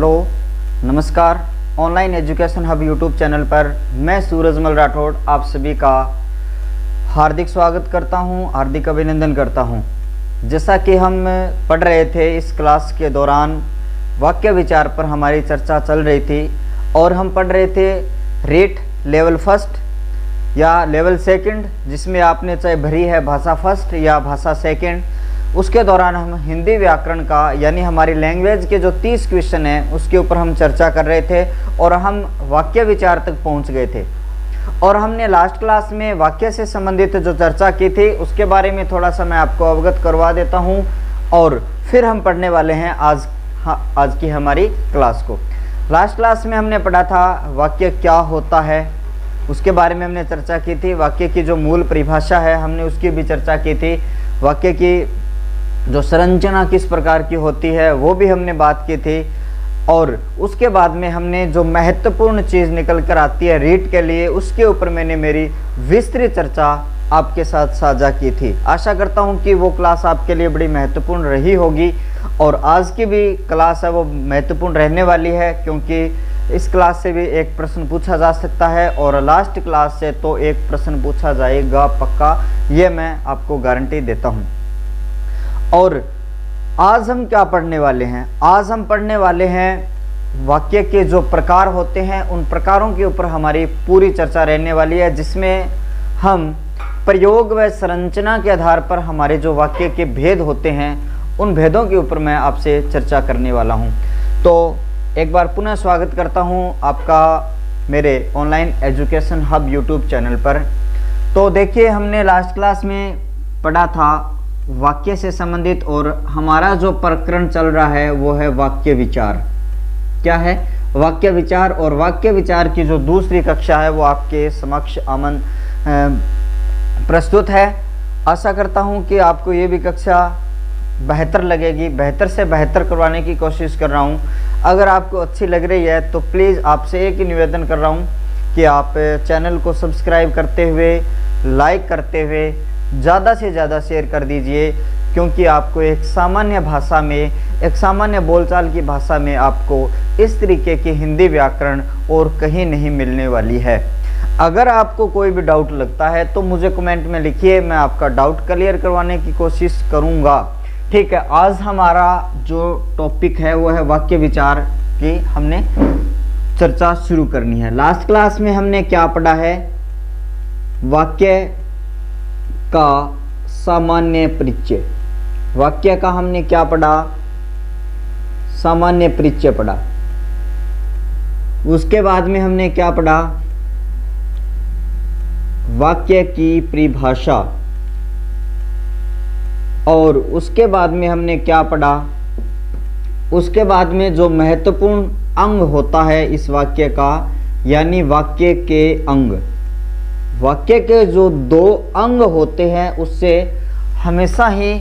Hello नमस्कार। Online education hub YouTube channel पर मैं सूरजमल राठौड़ आप सभी का हार्दिक स्वागत करता हूं, हार्दिक अभिनंदन करता हूं। जैसा कि हम पढ़ रहे थे, इस क्लास के दौरान वाक्य विचार पर हमारी चर्चा चल रही थी और हम पढ़ रहे थे रेट लेवल फर्स्ट या लेवल सेकंड, जिसमें आपने चाहे भरी है भाषा फर्स्ट या भाषा सेकंड। उसके दौरान हम हिंदी व्याकरण का यानी हमारी लैंग्वेज के जो 30 क्वेश्चन हैं उसके ऊपर हम चर्चा कर रहे थे और हम वाक्य विचार तक पहुंच गए थे। और हमने लास्ट क्लास में वाक्य से संबंधित जो चर्चा की थी उसके बारे में थोड़ा सा मैं आपको अवगत करवा देता हूं और फिर हम पढ़ने वाले हैं आज की हमारी क्लास को। लास्ट क्लास में हमने पढ़ा था वाक्य क्या होता है, उसके बारे में हमने चर्चा की थी। वाक्य की जो मूल परिभाषा है हमने उसकी भी चर्चा की थी। वाक्य की जो संरचना किस प्रकार की होती है वो भी हमने बात की थी। और उसके बाद में हमने जो महत्वपूर्ण चीज़ निकल कर आती है रीट के लिए, उसके ऊपर मैंने मेरी विस्तृत चर्चा आपके साथ साझा की थी। आशा करता हूं कि वो क्लास आपके लिए बड़ी महत्वपूर्ण रही होगी और आज की भी क्लास है वो महत्वपूर्ण रहने वाली है, क्योंकि इस क्लास से भी एक प्रश्न पूछा जा सकता है और लास्ट क्लास से तो एक प्रश्न पूछा जाएगा पक्का, ये मैं आपको गारंटी देता हूँ। और आज हम क्या पढ़ने वाले हैं? आज हम पढ़ने वाले हैं वाक्य के जो प्रकार होते हैं, उन प्रकारों के ऊपर हमारी पूरी चर्चा रहने वाली है, जिसमें हम प्रयोग व संरचना के आधार पर हमारे जो वाक्य के भेद होते हैं उन भेदों के ऊपर मैं आपसे चर्चा करने वाला हूं। तो एक बार पुनः स्वागत करता हूं आपका मेरे online education hub YouTube channel पर। तो देखिए, हमने लास्ट क्लास में पढ़ा था वाक्य से संबंधित और हमारा जो प्रकरण चल रहा है वो है वाक्य विचार। क्या है? वाक्य विचार। और वाक्य विचार की जो दूसरी कक्षा है वो आपके समक्ष प्रस्तुत है। आशा करता हूं कि आपको ये भी कक्षा बेहतर लगेगी, बेहतर से बेहतर करवाने की कोशिश कर रहा हूं। अगर आपको अच्छी लग रही है तो प्लीज़ आपसे एक ही निवेदन कर रहा हूं कि आप चैनल को सब्सक्राइब करते हुए, लाइक करते हुए ज़्यादा से ज़्यादा शेयर कर दीजिए, क्योंकि आपको एक सामान्य भाषा में, एक सामान्य बोलचाल की भाषा में आपको इस तरीके की हिंदी व्याकरण और कहीं नहीं मिलने वाली है। अगर आपको कोई भी डाउट लगता है तो मुझे कमेंट में लिखिए, मैं आपका डाउट क्लियर करवाने की कोशिश करूँगा। ठीक है, आज हमारा जो टॉपिक है वो है वाक्य विचार की हमने चर्चा शुरू करनी है। लास्ट क्लास में हमने क्या पढ़ा है? वाक्य का सामान्य परिचय। वाक्य का हमने क्या पढ़ा? सामान्य परिचय पढ़ा। उसके बाद में हमने क्या पढ़ा? वाक्य की परिभाषा। और उसके बाद में हमने क्या पढ़ा? उसके बाद में जो महत्वपूर्ण अंग होता है इस वाक्य का, यानी वाक्य के अंग। वाक्य के जो 2 अंग होते हैं उससे हमेशा ही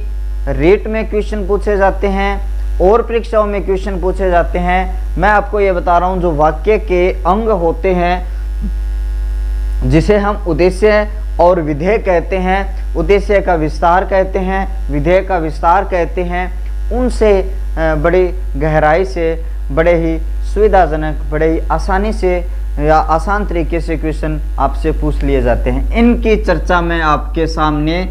रेट में क्वेश्चन पूछे जाते हैं और परीक्षाओं में क्वेश्चन पूछे जाते हैं। मैं आपको ये बता रहा हूँ, जो वाक्य के अंग होते हैं जिसे हम उद्देश्य और विधेय कहते हैं, उद्देश्य का विस्तार कहते हैं, विधेय का विस्तार कहते हैं, उनसे बड़ी गहराई से, बड़े ही सुविधाजनक, बड़े ही आसानी से या आसान तरीके से क्वेश्चन आपसे पूछ लिए जाते हैं। इनकी चर्चा मैं आपके सामने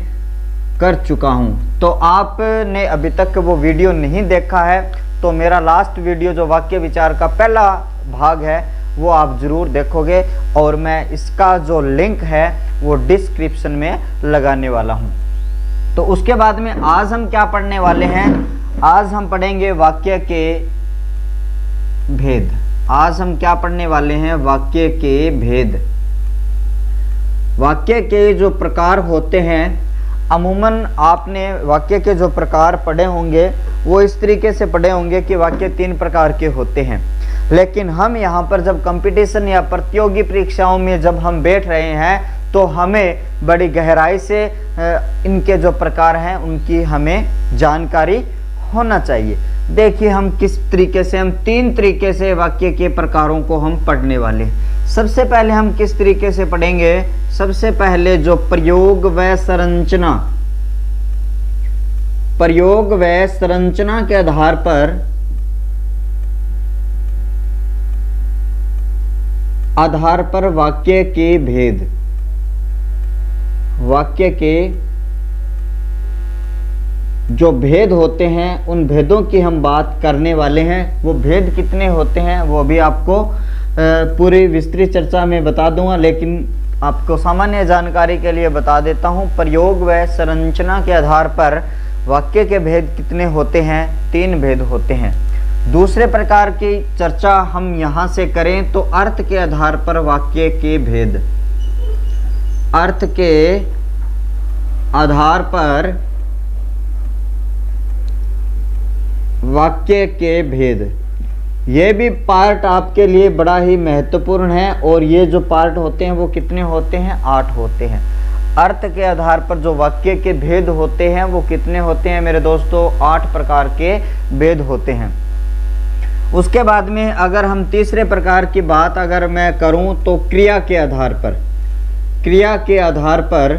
कर चुका हूं। तो आपने अभी तक वो वीडियो नहीं देखा है तो मेरा लास्ट वीडियो जो वाक्य विचार का पहला भाग है वो आप ज़रूर देखोगे और मैं इसका जो लिंक है वो डिस्क्रिप्शन में लगाने वाला हूं। तो उसके बाद में आज हम क्या पढ़ने वाले हैं? आज हम पढ़ेंगे वाक्य के भेद। आज हम क्या पढ़ने वाले हैं? वाक्य के भेद। वाक्य के जो प्रकार होते हैं, अमूमन आपने वाक्य के जो प्रकार पढ़े होंगे वो इस तरीके से पढ़े होंगे कि वाक्य 3 प्रकार के होते हैं। लेकिन हम यहाँ पर जब कंपटीशन या प्रतियोगी परीक्षाओं में जब हम बैठ रहे हैं तो हमें बड़ी गहराई से इनके जो प्रकार हैं उनकी हमें जानकारी होना चाहिए। देखिए, हम किस तरीके से, हम 3 तरीके से वाक्य के प्रकारों को हम पढ़ने वाले हैं। सबसे पहले हम किस तरीके से पढ़ेंगे? सबसे पहले जो प्रयोग व संरचना, प्रयोग व संरचना के आधार पर आधार पर वाक्य के भेद, वाक्य के जो भेद होते हैं उन भेदों की हम बात करने वाले हैं। वो भेद कितने होते हैं वो भी आपको पूरी विस्तृत चर्चा में बता दूंगा, लेकिन आपको सामान्य जानकारी के लिए बता देता हूं। प्रयोग व संरचना के आधार पर वाक्य के भेद कितने होते हैं? 3 भेद होते हैं। दूसरे प्रकार की चर्चा हम यहां से करें तो अर्थ के आधार पर वाक्य के भेद, अर्थ के आधार पर वाक्य के भेद, ये भी पार्ट आपके लिए बड़ा ही महत्वपूर्ण है। और ये जो पार्ट होते हैं वो कितने होते हैं? 8 होते हैं। अर्थ के आधार पर जो वाक्य के भेद होते हैं वो कितने होते हैं मेरे दोस्तों? 8 प्रकार के भेद होते हैं। उसके बाद में अगर हम तीसरे प्रकार की बात अगर मैं करूं तो क्रिया के आधार पर, क्रिया के आधार पर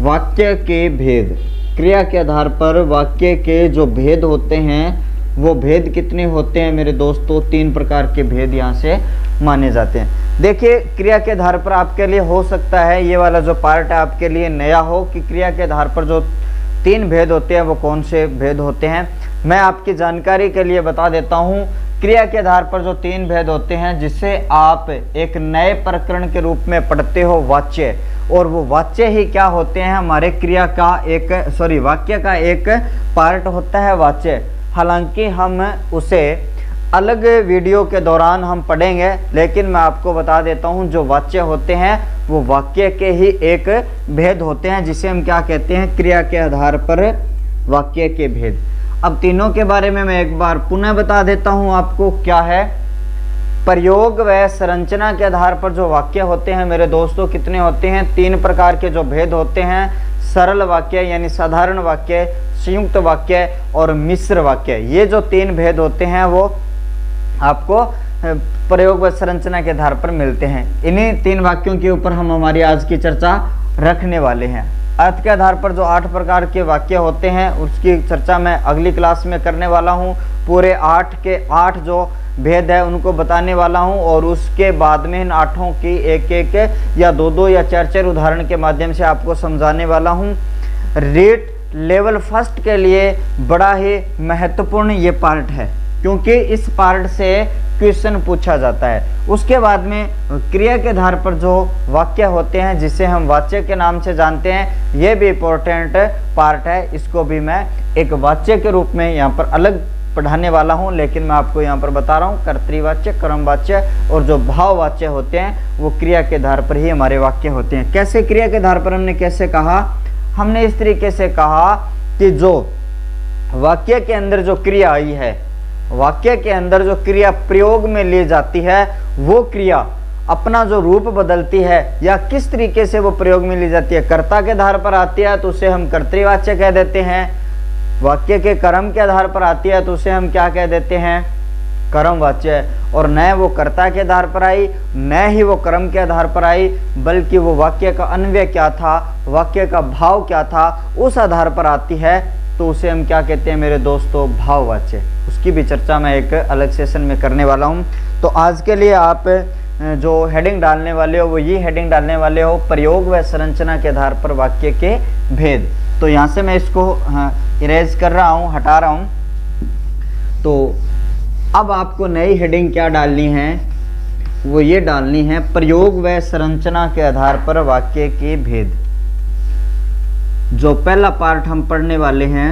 वाक्य के भेद, क्रिया के आधार पर वाक्य के जो भेद होते हैं वो भेद कितने होते हैं मेरे दोस्तों? 3 प्रकार के भेद यहाँ से माने जाते हैं। देखिए, क्रिया के आधार पर आपके लिए हो सकता है ये वाला जो पार्ट है आपके लिए नया हो कि क्रिया के आधार पर जो 3 भेद होते हैं वो कौन से भेद होते हैं। मैं आपकी जानकारी के लिए बता देता हूँ। क्रिया के आधार पर जो 3 भेद होते हैं जिसे आप एक नए प्रकरण के रूप में पढ़ते हो, वाच्य, और वो वाच्य ही क्या होते हैं? हमारे क्रिया का एक वाक्य का एक पार्ट होता है वाच्य। हालांकि हम उसे अलग वीडियो के दौरान हम पढ़ेंगे, लेकिन मैं आपको बता देता हूं जो वाच्य होते हैं वो वाक्य के ही एक भेद होते हैं जिसे हम क्या कहते हैं? क्रिया के आधार पर वाक्य के भेद। अब तीनों के बारे में मैं एक बार पुनः बता देता हूं आपको क्या है। प्रयोग व संरचना के आधार पर जो वाक्य होते हैं मेरे दोस्तों कितने होते हैं? 3 प्रकार के जो भेद होते हैं। सरल वाक्य यानी साधारण वाक्य, संयुक्त वाक्य और मिश्र वाक्य। ये जो 3 भेद होते हैं वो आपको प्रयोग व संरचना के आधार पर मिलते हैं। इन्हीं 3 वाक्यों के ऊपर हम हमारी आज की चर्चा रखने वाले हैं। अर्थ के आधार पर जो 8 प्रकार के वाक्य होते हैं उसकी चर्चा मैं अगली क्लास में करने वाला हूँ। पूरे 8 के 8 जो भेद है उनको बताने वाला हूँ, और उसके बाद में इन 8 की एक या 2 या 4 उदाहरण के माध्यम से आपको समझाने वाला हूँ। रीट लेवल फर्स्ट के लिए बड़ा ही महत्वपूर्ण ये पार्ट है, क्योंकि इस पार्ट से क्वेश्चन पूछा जाता है। उसके बाद में क्रिया के आधार पर जो वाक्य होते हैं जिसे हम वाच्य के नाम से जानते हैं, ये भी इम्पोर्टेंट पार्ट है। इसको भी मैं एक वाच्य के रूप में यहाँ पर अलग पढ़ाने वाला हूँ, लेकिन मैं आपको यहाँ पर बता रहा हूँ कर्तृवाच्य, कर्मवाच्य और जो भाववाच्य होते हैं वो क्रिया के आधार पर ही हमारे वाक्य होते हैं। कैसे क्रिया के आधार पर? हमने कैसे कहा? हमने इस तरीके से कहा कि जो वाक्य के अंदर जो क्रिया आई है, वाक्य के अंदर जो क्रिया प्रयोग में ली जाती है वो क्रिया अपना जो रूप बदलती है या किस तरीके से वो प्रयोग में ली जाती है। कर्ता के आधार पर आती है तो उसे हम कर्तृवाच्य कह देते हैं। वाक्य के कर्म के आधार पर आती है तो उसे हम क्या कह देते हैं? कर्मवाच्य। और न वो कर्ता के आधार पर आई, न ही वो कर्म के आधार पर आई, बल्कि वो वाक्य का अन्वय क्या था, वाक्य का भाव क्या था, उस आधार पर आती है तो उसे हम क्या कहते हैं मेरे दोस्तों? भाववाच्य। उसकी भी चर्चा मैं एक अलग सेशन में करने वाला हूँ। तो आज के लिए आप जो हेडिंग डालने वाले हो वो ये हेडिंग डालने वाले हो, प्रयोग व संरचना के आधार पर वाक्य के भेद। तो यहाँ से मैं इसको इरेज कर रहा हूँ, हटा रहा हूँ। तो अब आपको नई हेडिंग क्या डालनी है? वो ये डालनी है प्रयोग व संरचना के आधार पर वाक्य के भेद। जो पहला पार्ट हम पढ़ने वाले हैं,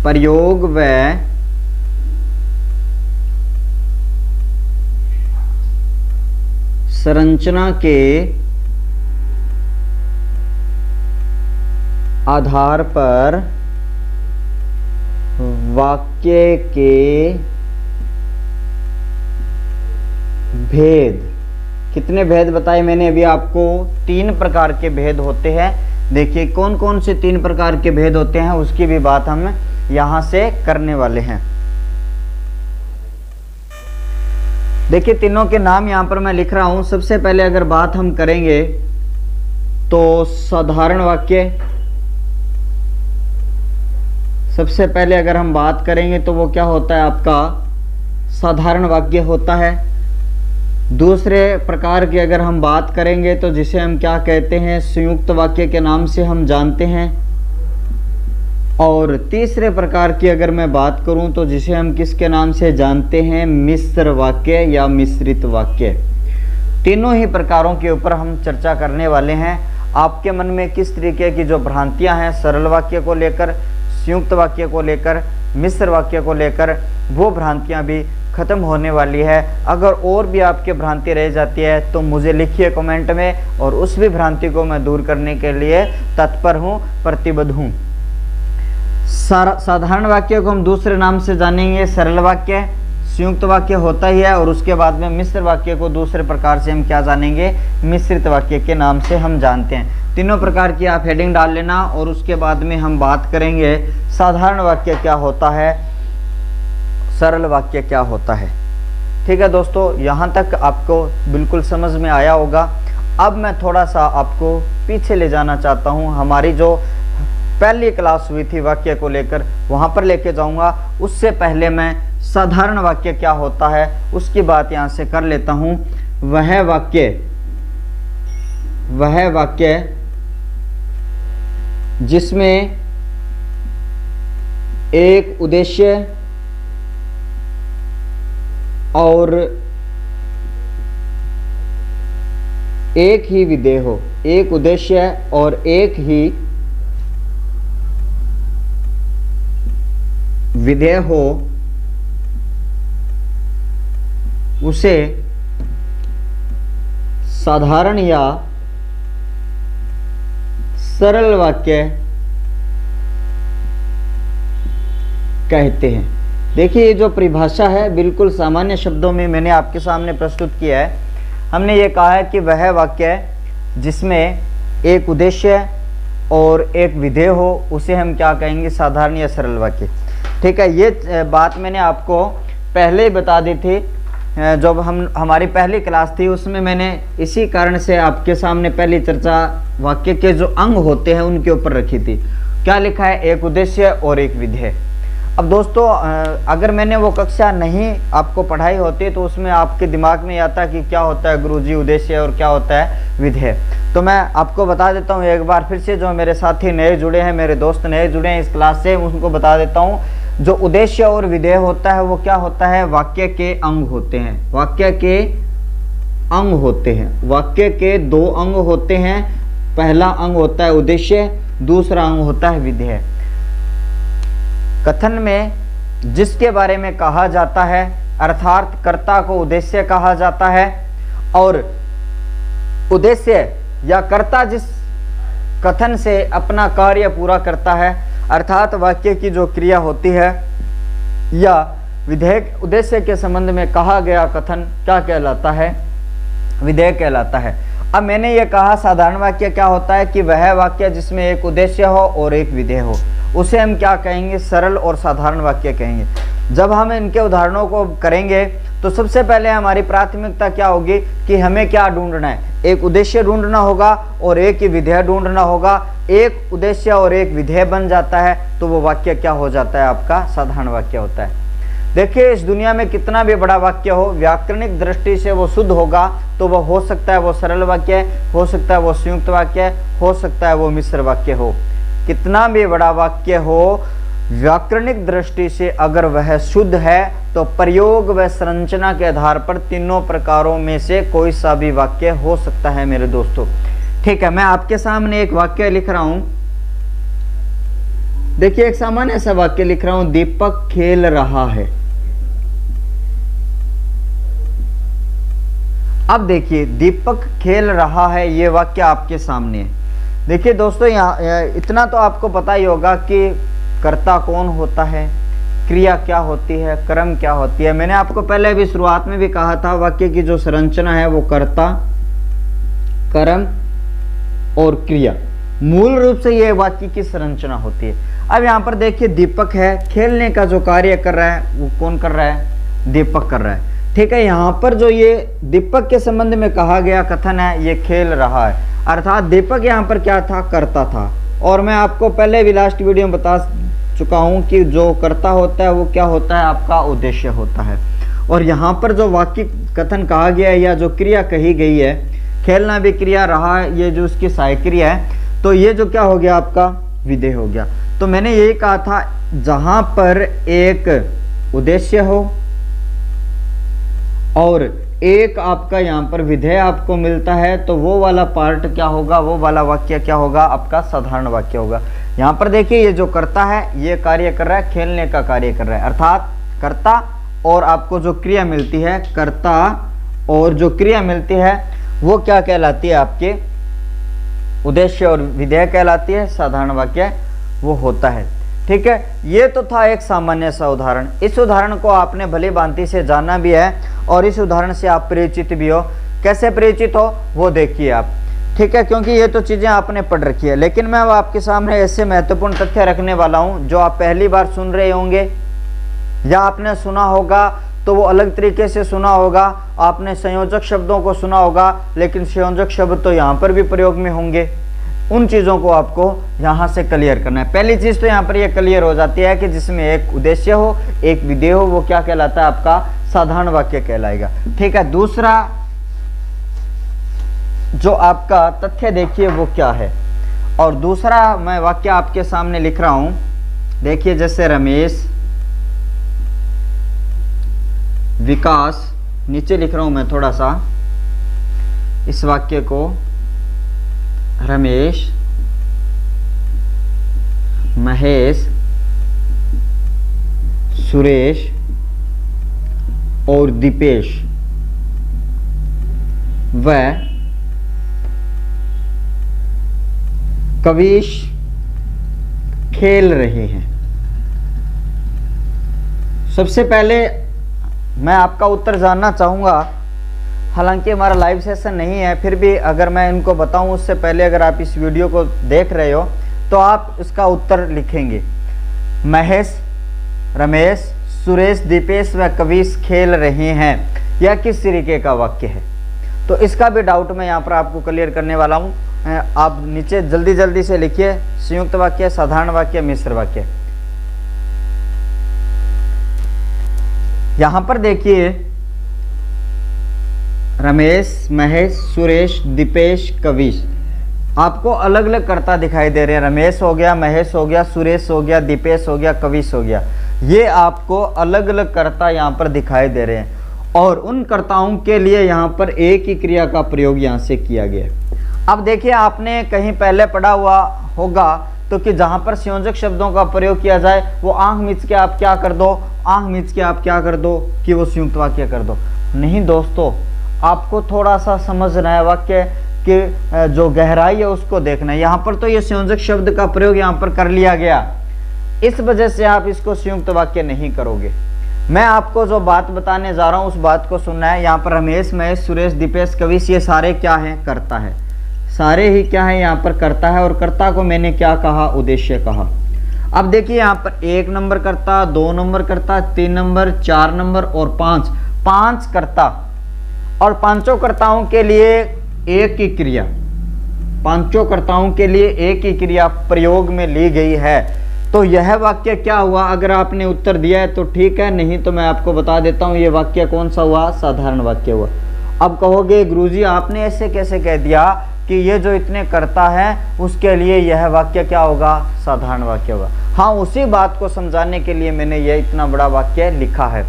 प्रयोग व संरचना के आधार पर वाक्य के भेद। कितने भेद बताए मैंने अभी आपको? 3 प्रकार के भेद होते हैं। देखिए कौन कौन से 3 प्रकार के भेद होते हैं उसकी भी बात हम यहां से करने वाले हैं। देखिए तीनों के नाम यहां पर मैं लिख रहा हूं। सबसे पहले अगर बात हम करेंगे तो साधारण वाक्य, सबसे पहले अगर हम बात करेंगे तो वो क्या होता है, आपका साधारण वाक्य होता है। दूसरे प्रकार की अगर हम बात करेंगे तो जिसे हम क्या कहते हैं, संयुक्त वाक्य के नाम से हम जानते हैं। और तीसरे प्रकार की अगर मैं बात करूं तो जिसे हम किसके नाम से जानते हैं, मिश्र वाक्य या मिश्रित वाक्य। तीनों ही प्रकारों के ऊपर हम चर्चा करने वाले हैं। आपके मन में किस तरीके की जो भ्रांतियां हैं सरल वाक्य को लेकर, संयुक्त वाक्य को लेकर, मिश्र वाक्य को लेकर, वो भ्रांतियां भी खत्म होने वाली है। अगर और भी आपकी भ्रांति रह जाती है तो मुझे लिखिए कमेंट में, और उस भी भ्रांति को मैं दूर करने के लिए तत्पर हूँ, प्रतिबद्ध हूँ। साधारण वाक्य को हम दूसरे नाम से जानेंगे सरल वाक्य, संयुक्त वाक्य होता ही है, और उसके बाद में मिश्र वाक्य को दूसरे प्रकार से हम क्या जानेंगे, मिश्रित वाक्य के नाम से हम जानते हैं। तीनों प्रकार की आप हेडिंग डाल लेना, और उसके बाद में हम बात करेंगे साधारण वाक्य क्या होता है, सरल वाक्य क्या होता है। ठीक है दोस्तों, यहाँ तक आपको बिल्कुल समझ में आया होगा। अब मैं थोड़ा सा आपको पीछे ले जाना चाहता हूँ, हमारी जो पहली क्लास हुई थी वाक्य को लेकर, वहाँ पर लेके जाऊँगा। उससे पहले मैं साधारण वाक्य क्या होता है उसकी बात यहाँ से कर लेता हूँ। वह वाक्य जिसमें एक उद्देश्य और एक ही विधेय हो, एक उद्देश्य और एक ही विधेय हो, उसे साधारण या सरल वाक्य कहते हैं। देखिए, ये जो परिभाषा है बिल्कुल सामान्य शब्दों में मैंने आपके सामने प्रस्तुत किया है। हमने ये कहा है कि वह वाक्य जिसमें एक उद्देश्य और एक विधेय हो, उसे हम क्या कहेंगे, साधारण या सरल वाक्य। ठीक है, ये बात मैंने आपको पहले ही बता दी थी। जब हमारी पहली क्लास थी उसमें मैंने इसी कारण से आपके सामने पहली चर्चा वाक्य के जो अंग होते हैं उनके ऊपर रखी थी। क्या लिखा है, एक उद्देश्य और एक विधेय। अब दोस्तों, अगर मैंने वो कक्षा नहीं आपको पढ़ाई होती तो उसमें आपके दिमाग में आता कि क्या होता है गुरुजी उद्देश्य और क्या होता है विधेय। तो मैं आपको बता देता हूँ एक बार फिर से, जो मेरे साथी नए जुड़े हैं, मेरे दोस्त नए जुड़े हैं इस क्लास से, उनको बता देता हूँ। जो उद्देश्य और विधेय होता है वो क्या होता है, वाक्य के अंग होते हैं। वाक्य के अंग होते हैं। वाक्य के दो अंग होते हैं। पहला अंग होता है उद्देश्य, दूसरा अंग होता है विधेय। कथन में जिसके बारे में कहा जाता है, अर्थात कर्ता को उद्देश्य कहा जाता है, और उद्देश्य या कर्ता जिस कथन से अपना कार्य पूरा करता है, अर्थात वाक्य की जो क्रिया होती है या विधेय, उद्देश्य के संबंध में कहा गया कथन क्या कहलाता है, विधेय कहलाता है। अब मैंने ये कहा साधारण वाक्य क्या होता है कि वह वाक्य जिसमें एक उद्देश्य हो और एक विधेय हो, उसे हम क्या कहेंगे, सरल और साधारण वाक्य कहेंगे। जब हम इनके उदाहरणों को करेंगे तो सबसे पहले हमारी प्राथमिकता क्या होगी कि हमें क्या ढूंढना है, एक उद्देश्य ढूंढना होगा और एक ही विधेय ढूंढना होगा। एक उद्देश्य और एक विधेय बन जाता है तो वो वाक्य क्या हो जाता है, आपका साधारण वाक्य होता है। देखिए, इस दुनिया में कितना भी बड़ा वाक्य हो, व्याकरणिक दृष्टि से वो शुद्ध होगा तो वो हो सकता है वो सरल वाक्य, हो सकता है वो संयुक्त वाक्य, हो सकता है वो मिश्र वाक्य हो। कितना भी बड़ा वाक्य हो, व्याकरणिक दृष्टि से अगर वह शुद्ध है तो प्रयोग व संरचना के आधार पर तीनों प्रकारों में से कोई सा भी वाक्य हो सकता है मेरे दोस्तों। ठीक है, मैं आपके सामने एक वाक्य लिख रहा हूं। देखिए, एक सामान्य सा वाक्य लिख रहा हूं, दीपक खेल रहा है। अब देखिए, दीपक खेल रहा है, ये वाक्य आपके सामने है। देखिए दोस्तों, यहाँ इतना तो आपको पता ही होगा कि कर्ता कौन होता है, क्रिया क्या होती है, कर्म क्या होती है। मैंने आपको पहले भी शुरुआत में भी कहा था, वाक्य की जो संरचना है वो कर्ता, कर्म और क्रिया, मूल रूप से ये वाक्य की संरचना होती है। अब यहाँ पर देखिए, दीपक है, खेलने का जो कार्य कर रहा है वो कौन कर रहा है, दीपक कर रहा है। ठीक है, यहाँ पर जो ये दीपक के संबंध में कहा गया कथन है, ये खेल रहा है, अर्थात दीपक यहाँ पर क्या था, कर्ता था। और मैं आपको पहले भी लास्ट वीडियो में चुका हूं कि जो कर्ता होता है वो क्या होता है, आपका उद्देश्य होता है। और यहाँ पर जो वाक्य कथन कहा गया है या जो क्रिया कही गई है, खेलना भी क्रिया रहा है, ये जो उसकी सहायक क्रिया है, तो ये जो क्या हो गया, आपका विधेय हो गया। तो मैंने यही कहा था, जहां पर एक उद्देश्य हो और एक आपका यहाँ पर विधेय आपको मिलता है, तो वो वाला पार्ट क्या होगा, वो वाला वाक्य क्या होगा, आपका साधारण वाक्य होगा। यहाँ पर देखिए, ये जो कर्ता है ये कार्य कर रहा है, खेलने का कार्य कर रहा है, अर्थात कर्ता और आपको जो क्रिया मिलती है, कर्ता और जो क्रिया मिलती है वो क्या कहलाती है, आपके उद्देश्य और विधेय कहलाती है, साधारण वाक्य वो होता है। ठीक है, ये तो था एक सामान्य सा उदाहरण। इस उदाहरण को आपने भली भांति से जाना भी है और इस उदाहरण से आप परिचित भी हो। कैसे परिचित हो वो देखिए आप, ठीक है, क्योंकि ये तो चीजें आपने पढ़ रखी है। लेकिन मैं अब आपके सामने ऐसे महत्वपूर्ण तथ्य रखने वाला हूं जो आप पहली बार सुन रहे होंगे, या आपने सुना होगा तो वो अलग तरीके से सुना होगा, आपने संयोजक शब्दों को सुना होगा, लेकिन संयोजक शब्द तो यहाँ पर भी प्रयोग में होंगे। उन चीज़ों को आपको यहाँ से क्लियर करना है। पहली चीज़ तो यहाँ पर ये क्लियर हो जाती है कि जिसमें एक उद्देश्य हो, एक विधेय हो, वो क्या कहलाता है, आपका साधारण वाक्य कहलाएगा। ठीक है, दूसरा जो आपका तथ्य देखिए वो क्या है, और दूसरा मैं वाक्य आपके सामने लिख रहा हूं, देखिए, जैसे रमेश, विकास, नीचे लिख रहा हूं मैं थोड़ा सा इस वाक्य को, रमेश, महेश, सुरेश और दीपेश व कविश खेल रहे हैं। सबसे पहले मैं आपका उत्तर जानना चाहूँगा, हालांकि हमारा लाइव सेशन नहीं है, फिर भी अगर मैं इनको बताऊं उससे पहले अगर आप इस वीडियो को देख रहे हो तो आप इसका उत्तर लिखेंगे। महेश, रमेश, सुरेश, दीपेश व कविश खेल रहे हैं, यह किस तरीके का वाक्य है? तो इसका भी डाउट मैं यहाँ पर आपको क्लियर करने वाला हूँ। आप नीचे जल्दी जल्दी से लिखिए, संयुक्त वाक्य, साधारण वाक्य, मिश्र वाक्य। यहां पर देखिए, रमेश, महेश, सुरेश, दीपेश, कविश, आपको अलग अलग कर्ता दिखाई दे रहे हैं। रमेश हो गया, महेश हो गया, सुरेश हो गया, दीपेश हो गया, कविश हो गया, ये आपको अलग अलग कर्ता यहां पर दिखाई दे रहे हैं, और उन कर्ताओं के लिए यहां पर एक ही क्रिया का प्रयोग यहां से किया गया है। अब देखिए, आपने कहीं पहले पढ़ा हुआ होगा तो कि जहां पर संयोजक शब्दों का प्रयोग किया जाए वो आंख मीच के आप क्या कर दो, आंख मीच के आप क्या कर दो कि वो संयुक्त वाक्य कर दो। नहीं दोस्तों, आपको थोड़ा सा समझना है वाक्य कि जो गहराई है उसको देखना है। यहाँ पर तो ये संयोजक शब्द का प्रयोग यहाँ पर कर लिया गया, इस वजह से आप इसको संयुक्त वाक्य नहीं करोगे। मैं आपको जो बात बताने जा रहा हूँ उस बात को सुनना है। यहाँ पर रमेश, महेश, सुरेश, दीपेश, कविश, ये सारे क्या हैं, कर्ता है। सारे ही क्या है, यहाँ पर कर्ता है, और कर्ता को मैंने क्या कहा, उद्देश्य कहा। अब देखिए, यहाँ पर 1 नंबर कर्ता, 2 नंबर कर्ता, 3 नंबर, 4 नंबर और 5 कर्ता, और पांचों कर्ताओं के लिए एक ही क्रिया, पांचों कर्ताओं के लिए एक ही क्रिया प्रयोग में ली गई है। तो यह वाक्य क्या हुआ? अगर आपने उत्तर दिया है तो ठीक है, नहीं तो मैं आपको बता देता हूं, ये वाक्य कौन सा हुआ, साधारण वाक्य हुआ। अब कहोगे गुरुजी आपने ऐसे कैसे कह दिया कि ये जो इतने कर्ता है उसके लिए यह वाक्य क्या होगा, साधारण वाक्य होगा। हाँ, उसी बात को समझाने के लिए मैंने ये इतना बड़ा वाक्य लिखा है।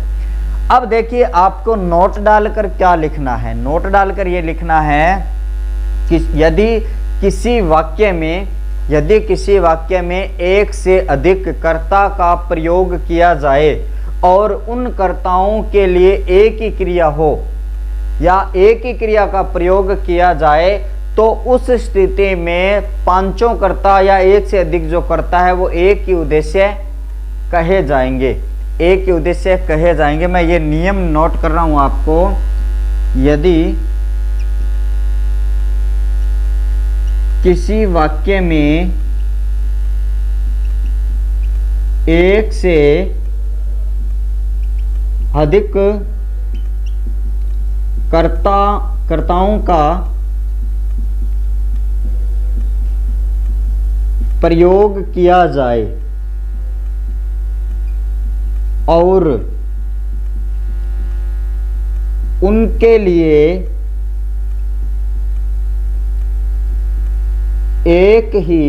अब देखिए, आपको नोट डालकर क्या लिखना है, नोट डालकर ये लिखना है कि यदि किसी वाक्य में एक से अधिक कर्ता का प्रयोग किया जाए और उन कर्ताओं के लिए एक ही क्रिया हो या एक ही क्रिया का प्रयोग किया जाए, तो उस स्थिति में पांचों कर्ता या एक से अधिक जो कर्ता है वो एक ही उद्देश्य कहे जाएंगे, एक ही उद्देश्य कहे जाएंगे। मैं ये नियम नोट कर रहा हूं आपको। यदि किसी वाक्य में एक से अधिक कर्ताओं का प्रयोग किया जाए और उनके लिए एक ही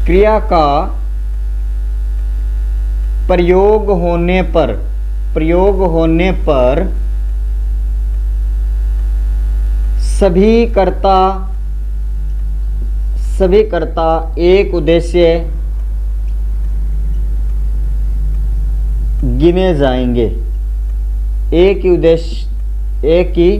क्रिया का प्रयोग होने पर सभी कर्ता एक उद्देश्य गिने जाएंगे। एक ही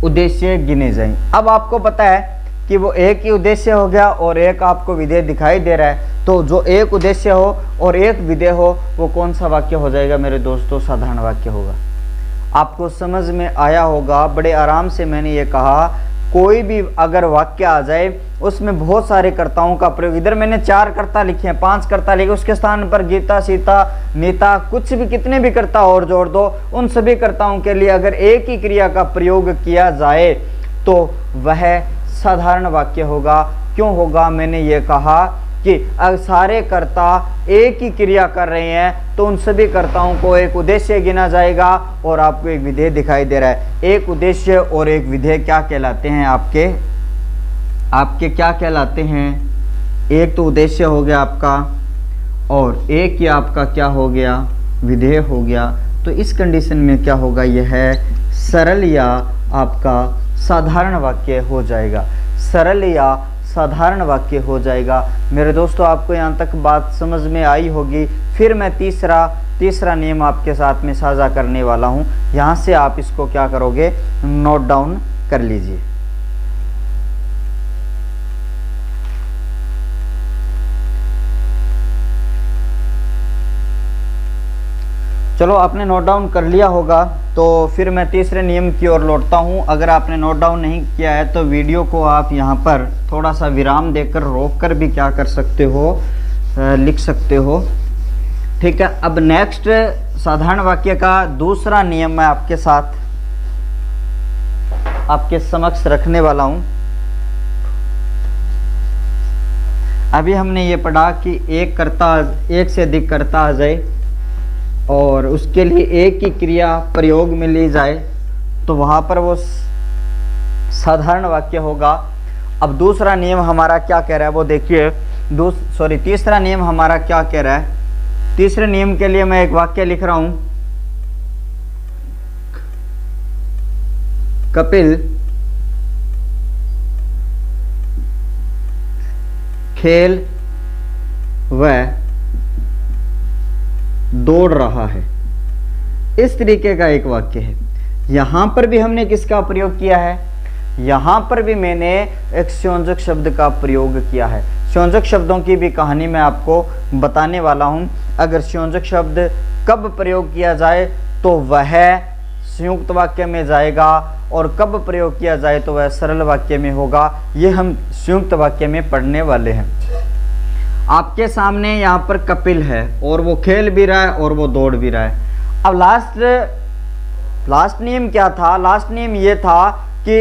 उद्देश्य गिने जाएंगे। अब आपको पता है कि वो एक ही उद्देश्य हो गया और एक आपको विधेय दिखाई दे रहा है, तो जो एक उद्देश्य हो और एक विधेय हो वो कौन सा वाक्य हो जाएगा मेरे दोस्तों? साधारण वाक्य होगा। आपको समझ में आया होगा। बड़े आराम से मैंने ये कहा, कोई भी अगर वाक्य आ जाए उसमें बहुत सारे कर्ताओं का प्रयोग, इधर मैंने 4 कर्ता लिखे हैं, 5 कर्ता लिखे, उसके स्थान पर गीता, सीता, नीता, कुछ भी कितने भी कर्ता और जोड़ दो, उन सभी कर्ताओं के लिए अगर एक ही क्रिया का प्रयोग किया जाए तो वह साधारण वाक्य होगा। क्यों होगा? मैंने ये कहा कि अगर सारे कर्ता एक ही क्रिया कर रहे हैं तो उन सभी कर्ताओं को एक उद्देश्य गिना जाएगा और आपको एक विधेय दिखाई दे रहा है। एक उद्देश्य और एक विधेय क्या कहलाते हैं? आपके क्या कहलाते हैं? एक तो उद्देश्य हो गया आपका और एक ही आपका क्या हो गया? विधेय हो गया। तो इस कंडीशन में क्या होगा? यह है सरल या आपका साधारण वाक्य हो जाएगा। सरल या साधारण वाक्य हो जाएगा। मेरे दोस्तों, आपको यहाँ तक बात समझ में आई होगी। फिर मैं तीसरा नियम आपके साथ में साझा करने वाला हूँ। यहाँ से आप इसको क्या करोगे? नोट डाउन कर लीजिए। चलो, आपने नोट डाउन कर लिया होगा तो फिर मैं तीसरे नियम की ओर लौटता हूँ। अगर आपने नोट डाउन नहीं किया है तो वीडियो को आप यहाँ पर थोड़ा सा विराम देकर रोक कर भी क्या कर सकते हो? लिख सकते हो। ठीक है। अब नेक्स्ट साधारण वाक्य का दूसरा नियम मैं आपके साथ आपके समक्ष रखने वाला हूँ। अभी हमने ये पढ़ा कि एक से अधिक कर्ता आ जाए और उसके लिए एक ही क्रिया प्रयोग में ली जाए तो वहाँ पर वो साधारण वाक्य होगा। अब दूसरा नियम हमारा क्या कह रहा है वो देखिए। तीसरा नियम हमारा क्या कह रहा है? तीसरे नियम के लिए मैं एक वाक्य लिख रहा हूँ। कपिल खेल व दौड़ रहा है। इस तरीके का एक वाक्य है। यहां पर भी हमने किसका प्रयोग किया है? यहां पर भी मैंने एक संयोजक शब्द का प्रयोग किया है। संयोजक शब्दों की भी कहानी मैं आपको बताने वाला हूं। अगर संयोजक शब्द कब प्रयोग किया जाए तो वह संयुक्त वाक्य में जाएगा और कब प्रयोग किया जाए तो वह सरल वाक्य में होगा। ये हम संयुक्त वाक्य में पढ़ने वाले हैं। आपके सामने यहाँ पर कपिल है और वो खेल भी रहा है और वो दौड़ भी रहा है। अब लास्ट नियम क्या था? लास्ट नियम ये था कि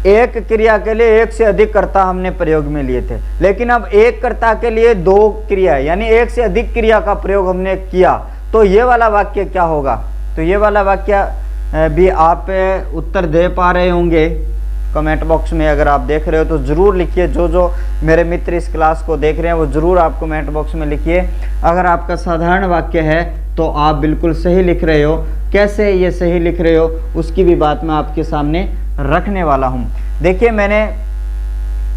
एक क्रिया के लिए एक से अधिक कर्ता हमने प्रयोग में लिए थे, लेकिन अब एक कर्ता के लिए 2 क्रिया यानी एक से अधिक क्रिया का प्रयोग हमने किया। तो ये वाला वाक्य क्या होगा? तो ये वाला वाक्य भी आप उत्तर दे पा रहे होंगे कमेंट बॉक्स में। अगर आप देख रहे हो तो ज़रूर लिखिए। जो मेरे मित्र इस क्लास को देख रहे हैं वो ज़रूर आप कमेंट बॉक्स में लिखिए। अगर आपका साधारण वाक्य है तो आप बिल्कुल सही लिख रहे हो। कैसे ये सही लिख रहे हो उसकी भी बात मैं आपके सामने रखने वाला हूँ। देखिए,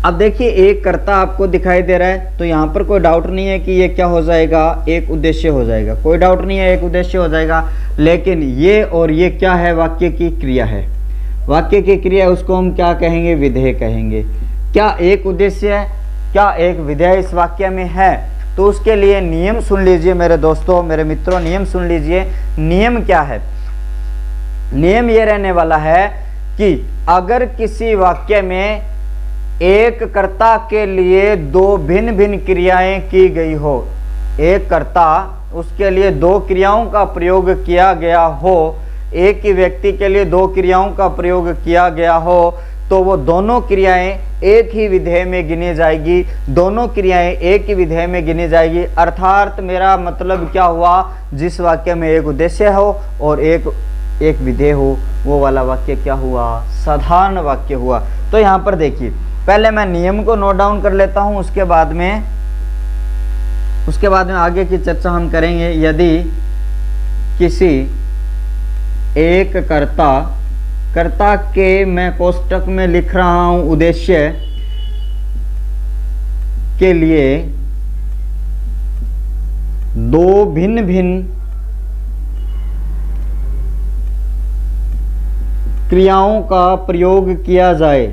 अब देखिए एक कर्ता आपको दिखाई दे रहा है तो यहाँ पर कोई डाउट नहीं है कि ये क्या हो जाएगा? एक उद्देश्य हो जाएगा। कोई डाउट नहीं है, एक उद्देश्य हो जाएगा। लेकिन ये और ये क्या है? वाक्य की क्रिया है। वाक्य की क्रिया उसको हम क्या कहेंगे? विधेय कहेंगे। क्या एक उद्देश्य है? क्या एक विधेय इस वाक्य में है? तो उसके लिए नियम सुन लीजिए मेरे दोस्तों, मेरे मित्रों, नियम सुन लीजिए। नियम क्या है? नियम ये रहने वाला है कि अगर किसी वाक्य में एक कर्ता के लिए 2 भिन्न भिन्न क्रियाएं की गई हो, एक कर्ता उसके लिए 2 क्रियाओं का प्रयोग किया गया हो, एक ही व्यक्ति के लिए 2 क्रियाओं का प्रयोग किया गया हो, तो वो दोनों क्रियाएं एक ही विधेय में गिनी जाएगी, दोनों क्रियाएं एक ही विधेय में गिनी जाएगी। अर्थात मेरा मतलब क्या हुआ, जिस वाक्य में एक उद्देश्य हो और एक विधेय हो, वो वाला वाक्य क्या हुआ, साधारण वाक्य हुआ। तो यहाँ पर देखिए, पहले मैं नियम को नोट डाउन कर लेता हूं, उसके बाद में आगे की चर्चा हम करेंगे। यदि किसी एक कर्ता के, मैं कोष्टक में लिख रहा हूं, उद्देश्य के लिए दो भिन्न भिन्न क्रियाओं का प्रयोग किया जाए,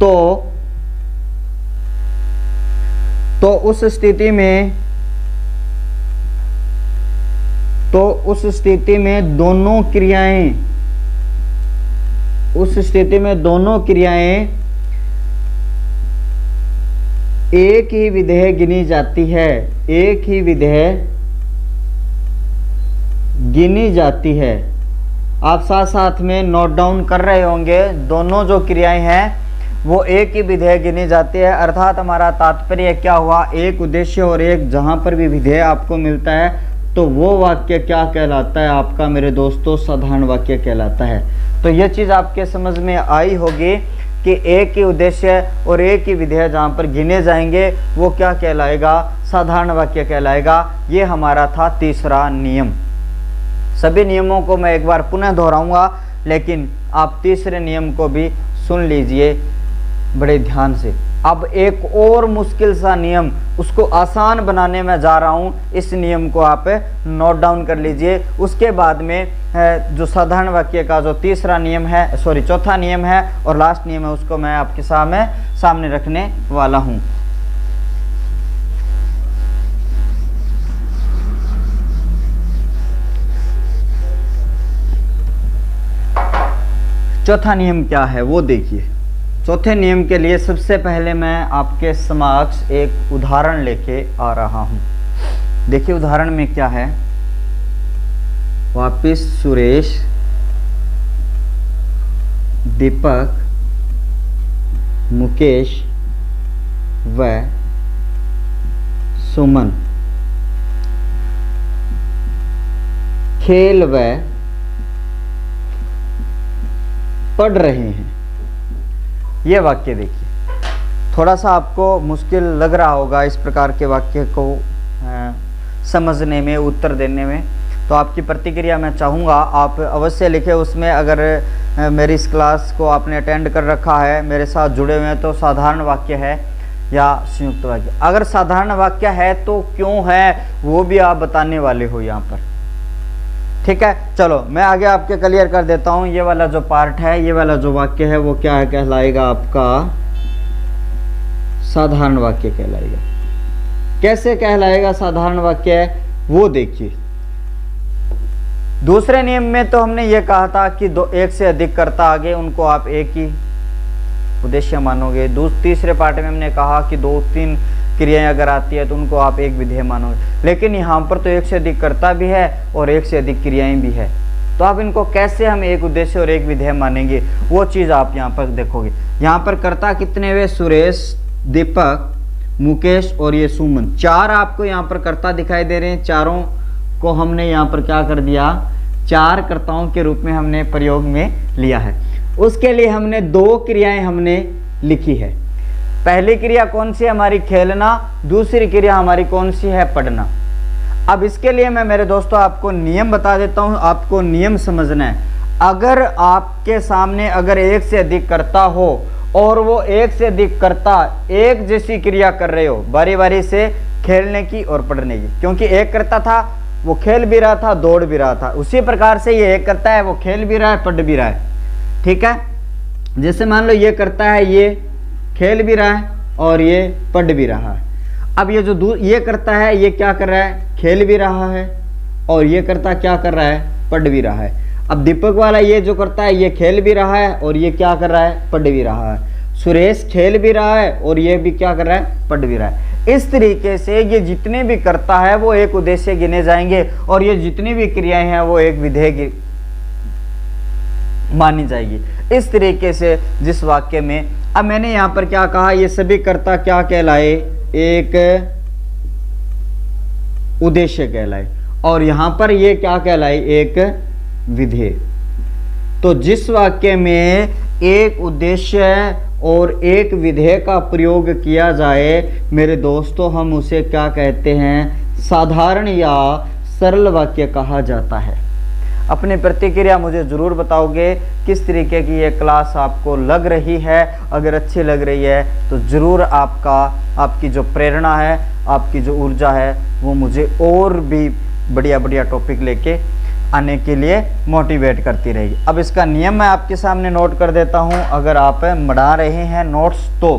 तो उस स्थिति में दोनों क्रियाएं एक ही विधेय गिनी जाती है। आप साथ साथ में नोट डाउन कर रहे होंगे, दोनों जो क्रियाएं हैं वो एक ही विधेय गिनी जाती है। अर्थात हमारा तात्पर्य क्या हुआ, एक उद्देश्य और एक जहां पर भी विधेय आपको मिलता है तो वो वाक्य क्या कहलाता है आपका मेरे दोस्तों, साधारण वाक्य कहलाता है। तो ये चीज आपके समझ में आई होगी कि एक ही उद्देश्य और एक ही विधेय जहाँ पर गिने जाएंगे वो क्या कहलाएगा, साधारण वाक्य कहलाएगा। ये हमारा था तीसरा नियम। सभी नियमों को मैं एक बार पुनः दोहराऊंगा, लेकिन आप तीसरे नियम को भी सुन लीजिए बड़े ध्यान से। अब एक और मुश्किल सा नियम, उसको आसान बनाने में जा रहा हूँ, इस नियम को आप नोट डाउन कर लीजिए। उसके बाद में जो साधारण वाक्य का जो तीसरा नियम है, चौथा नियम है और लास्ट नियम है, उसको मैं आपके सामने रखने वाला हूँ। चौथा नियम क्या है वो देखिए। चौथे नियम के लिए सबसे पहले मैं आपके समक्ष एक उदाहरण लेके आ रहा हूं। देखिए उदाहरण में क्या है, वापिस सुरेश, दीपक, मुकेश व सुमन खेल व पढ़ रहे हैं। ये वाक्य देखिए, थोड़ा सा आपको मुश्किल लग रहा होगा इस प्रकार के वाक्य को समझने में, उत्तर देने में। तो आपकी प्रतिक्रिया मैं चाहूँगा आप अवश्य लिखें उसमें। अगर मेरी इस क्लास को आपने अटेंड कर रखा है, मेरे साथ जुड़े हुए हैं, तो साधारण वाक्य है या संयुक्त वाक्य। अगर साधारण वाक्य है तो क्यों है वो भी आप बताने वाले हो यहाँ पर, ठीक है। चलो मैं आगे आपके क्लियर कर देता हूं। ये वाला जो पार्ट है, ये वाला जो वाक्य है वो क्या है, कहलाएगा आपका साधारण वाक्य कहलाएगा। कैसे कहलाएगा साधारण वाक्य है वो देखिए। दूसरे नियम में तो हमने ये कहा था कि एक से अधिक कर्ता आगे उनको आप एक ही उद्देश्य मानोगे। तीसरे पार्ट में हमने कहा कि 2-3 क्रियाएं अगर आती है तो उनको आप एक विधेय मानोगे। लेकिन यहाँ पर तो एक से अधिक कर्ता भी है और एक से अधिक क्रियाएं भी है, तो आप इनको कैसे हम एक उद्देश्य और एक विधेय मानेंगे वो चीज आप यहाँ पर देखोगे। यहाँ पर कर्ता कितने हुए, सुरेश, दीपक, मुकेश और ये सुमन, 4 आपको यहाँ पर कर्ता दिखाई दे रहे हैं। चारों को हमने यहाँ पर क्या कर दिया, 4 कर्ताओं के रूप में हमने प्रयोग में लिया है। उसके लिए हमने 2 क्रियाएं हमने लिखी है। पहली क्रिया कौन सी है हमारी, खेलना। दूसरी क्रिया हमारी कौन सी है, पढ़ना। अब इसके लिए मैं मेरे दोस्तों आपको नियम बता देता हूं, आपको नियम समझना है। अगर आपके सामने अगर एक से अधिक कर्ता हो और वो एक से अधिक कर्ता एक जैसी क्रिया कर रहे हो, बारी बारी से खेलने की और पढ़ने की, क्योंकि एक कर्ता था वो खेल भी रहा था, दौड़ भी रहा था, उसी प्रकार से ये एक करता है वो खेल भी रहा है, पढ़ भी रहा है, ठीक है। जैसे मान लो ये करता है, ये खेल भी रहा है और ये पढ़ भी रहा है। अब ये जो ये करता है ये क्या कर रहा है, खेल भी रहा है, और ये करता क्या कर रहा है, पढ़ भी रहा है। अब दीपक वाला ये जो करता है ये खेल भी रहा है और ये क्या कर रहा है, पढ़ भी रहा है। सुरेश खेल भी रहा है और ये भी क्या कर रहा है, पढ़ भी रहा है। इस तरीके से ये जितने भी कर्ता है वो एक उद्देश्य गिने जाएंगे और ये जितनी भी क्रियाएं हैं वो एक विधेय मानी जाएगी। इस तरीके से जिस वाक्य में, अब मैंने यहां पर क्या कहा, ये सभी कर्ता क्या कहलाए, एक उद्देश्य कहलाए, और यहां पर ये क्या कहलाए, एक विधेय। तो जिस वाक्य में एक उद्देश्य और एक विधेय का प्रयोग किया जाए मेरे दोस्तों, हम उसे क्या कहते हैं, साधारण या सरल वाक्य कहा जाता है। अपनी प्रतिक्रिया मुझे ज़रूर बताओगे किस तरीके की ये क्लास आपको लग रही है। अगर अच्छी लग रही है तो ज़रूर आपकी जो प्रेरणा है, आपकी जो ऊर्जा है, वो मुझे और भी बढ़िया बढ़िया टॉपिक लेके आने के लिए मोटिवेट करती रहेगी। अब इसका नियम मैं आपके सामने नोट कर देता हूँ। अगर आप बढ़ा रहे हैं नोट्स तो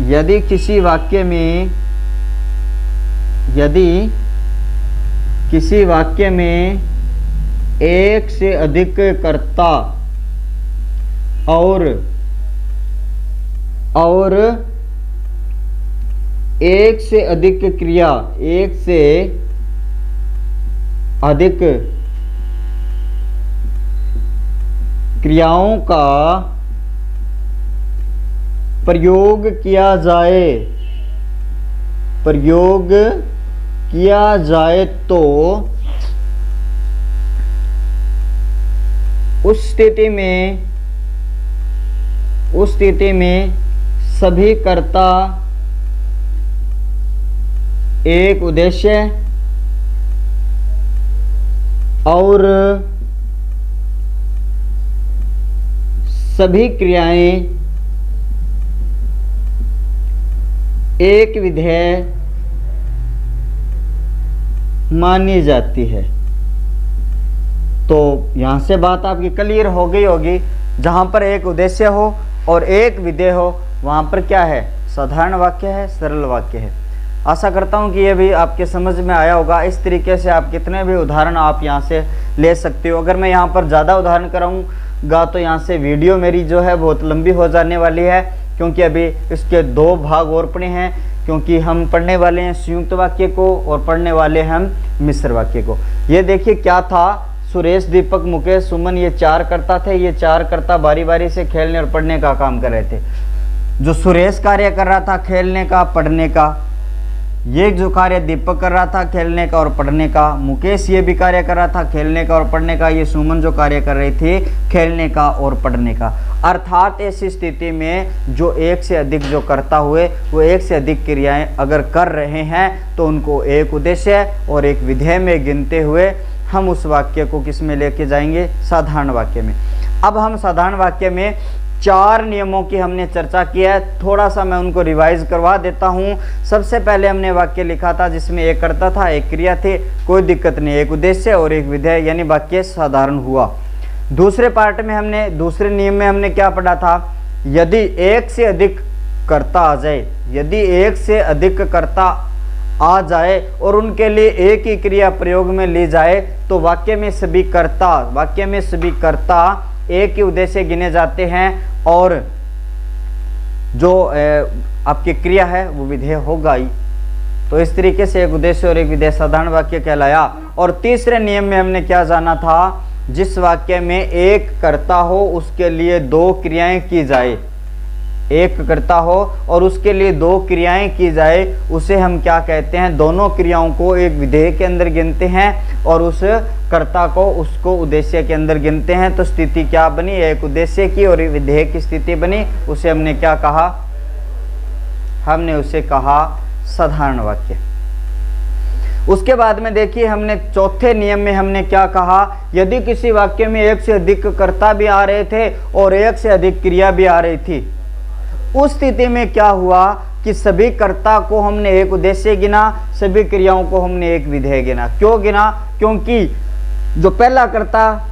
यदि किसी वाक्य में एक से अधिक कर्ता और एक से अधिक क्रिया, एक से अधिक क्रियाओं का प्रयोग किया जाए तो उस स्थिति में सभी कर्ता एक उद्देश्य और सभी क्रियाएं एक विधेय मानी जाती है। तो यहां से बात आपकी क्लियर हो गई होगी। जहां पर एक उद्देश्य हो और एक विधेय हो वहां पर क्या है, साधारण वाक्य है, सरल वाक्य है। आशा करता हूं कि ये भी आपके समझ में आया होगा। इस तरीके से आप कितने भी उदाहरण आप यहां से ले सकते हो। अगर मैं यहां पर ज़्यादा उदाहरण कराऊंगा तो यहां से वीडियो मेरी जो है बहुत लंबी हो जाने वाली है, क्योंकि अभी इसके 2 भाग और पड़े हैं। क्योंकि हम पढ़ने वाले हैं संयुक्त वाक्य को और पढ़ने वाले हैं हम मिश्र वाक्य को। ये देखिए क्या था, सुरेश, दीपक, मुकेश, सुमन, ये 4 कर्ता थे। ये 4 कर्ता बारी बारी से खेलने और पढ़ने का काम कर रहे थे। जो सुरेश कार्य कर रहा था खेलने का, पढ़ने का, ये जो कार्य दीपक कर रहा था खेलने का और पढ़ने का, मुकेश ये भी कार्य कर रहा था खेलने का और पढ़ने का, ये सुमन जो कार्य कर रही थी खेलने का और पढ़ने का। अर्थात ऐसी स्थिति में जो एक से अधिक जो कर्ता हुए वो एक से अधिक क्रियाएं अगर कर रहे हैं तो उनको एक उद्देश्य और एक विधेय में गिनते हुए हम उस वाक्य को किस में लेके जाएंगे, साधारण वाक्य में। अब हम साधारण वाक्य में 4 नियमों की हमने चर्चा की है। थोड़ा सा मैं उनको रिवाइज करवा देता हूं। सबसे पहले हमने वाक्य लिखा था जिसमें एक कर्ता था, एक क्रिया थी, कोई दिक्कत नहीं, एक उद्देश्य और एक विधेय, यानी वाक्य साधारण हुआ। दूसरे पार्ट में हमने, दूसरे नियम में हमने क्या पढ़ा था, यदि एक से अधिक कर्ता आ जाए, यदि एक से अधिक कर्ता आ जाए और उनके लिए एक ही क्रिया प्रयोग में ली जाए तो वाक्य में सभी कर्ता एक ही उद्देश्य गिने जाते हैं और जो आपकी क्रिया है वो विधेय होगा ही। तो इस तरीके से एक उद्देश्य और एक विधेय साधारण वाक्य कहलाया। और तीसरे नियम में हमने क्या जाना था, जिस वाक्य में एक कर्ता हो उसके लिए 2 क्रियाएं की जाए, एक कर्ता हो और उसके लिए 2 क्रियाएं की जाए, उसे हम क्या कहते हैं, दोनों क्रियाओं को एक विधेय के अंदर गिनते हैं और उस कर्ता को उसको उद्देश्य के अंदर गिनते हैं। तो स्थिति क्या बनी, एक उद्देश्य की और एक विधेय की स्थिति बनी। उसे हमने क्या कहा, हमने उसे कहा साधारण वाक्य। उसके बाद में देखिए हमने चौथे नियम में हमने क्या कहा, यदि किसी वाक्य में एक से अधिक कर्ता भी आ रहे थे और एक से अधिक क्रिया भी आ रही थी, उस स्थिति में क्या हुआ कि सभी कर्ता को हमने एक उद्देश्य गिना, सभी क्रियाओं को हमने एक विधेय गिना। क्यों गिना, क्योंकि जो पहला कर्ता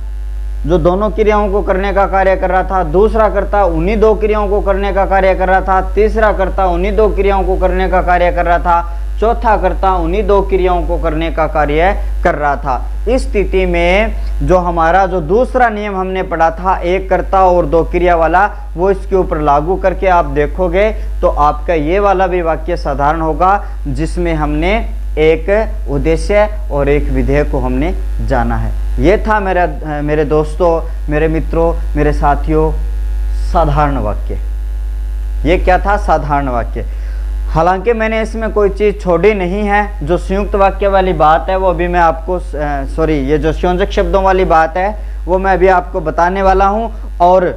जो दोनों क्रियाओं को करने का कार्य कर रहा था, दूसरा कर्ता उन्हीं 2 क्रियाओं को करने का कार्य कर रहा था, तीसरा कर्ता उन्हीं 2 क्रियाओं को करने का कार्य कर रहा था, चौथा कर्ता उन्हीं दो क्रियाओं को करने का कार्य कर रहा था। इस स्थिति में जो हमारा जो दूसरा नियम हमने पढ़ा था, एक कर्ता और दो क्रिया वाला, वो इसके ऊपर लागू करके आप देखोगे तो आपका ये वाला भी वाक्य साधारण होगा, जिसमें हमने एक उद्देश्य और एक विधेय को हमने जाना है। ये था मेरे दोस्तों, मेरे मित्रों, मेरे साथियों, साधारण वाक्य। ये क्या था? साधारण वाक्य। हालांकि मैंने इसमें कोई चीज़ छोड़ी नहीं है। जो संयुक्त वाक्य वाली बात है वो अभी मैं आपको ये जो संयोजक शब्दों वाली बात है वो मैं अभी आपको बताने वाला हूं, और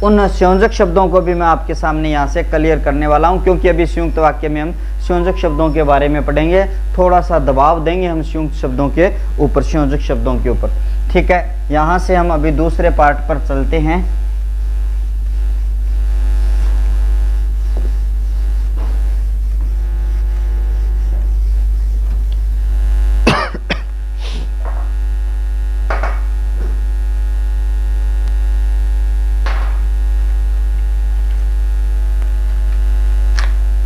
उन संयोजक शब्दों को भी मैं आपके सामने यहाँ से क्लियर करने वाला हूं, क्योंकि अभी संयुक्त वाक्य में हम संयोजक शब्दों के बारे में पढ़ेंगे। थोड़ा सा दबाव देंगे हम संयुक्त शब्दों के ऊपर, संयोजक शब्दों के ऊपर। ठीक है, यहाँ से हम अभी दूसरे पार्ट पर चलते हैं।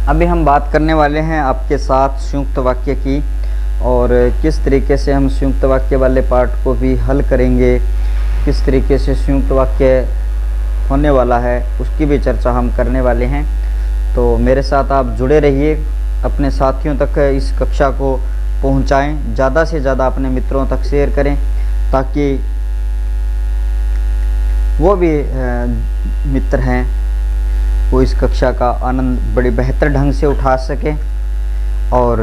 अभी हम बात करने वाले हैं आपके साथ संयुक्त वाक्य की, और किस तरीके से हम संयुक्त वाक्य वाले पार्ट को भी हल करेंगे, किस तरीके से संयुक्त वाक्य होने वाला है उसकी भी चर्चा हम करने वाले हैं। तो मेरे साथ आप जुड़े रहिए, अपने साथियों तक इस कक्षा को पहुंचाएं, ज़्यादा से ज़्यादा अपने मित्रों तक शेयर करें, ताकि वो भी मित्र हैं वो इस कक्षा का आनंद बड़ी बेहतर ढंग से उठा सके और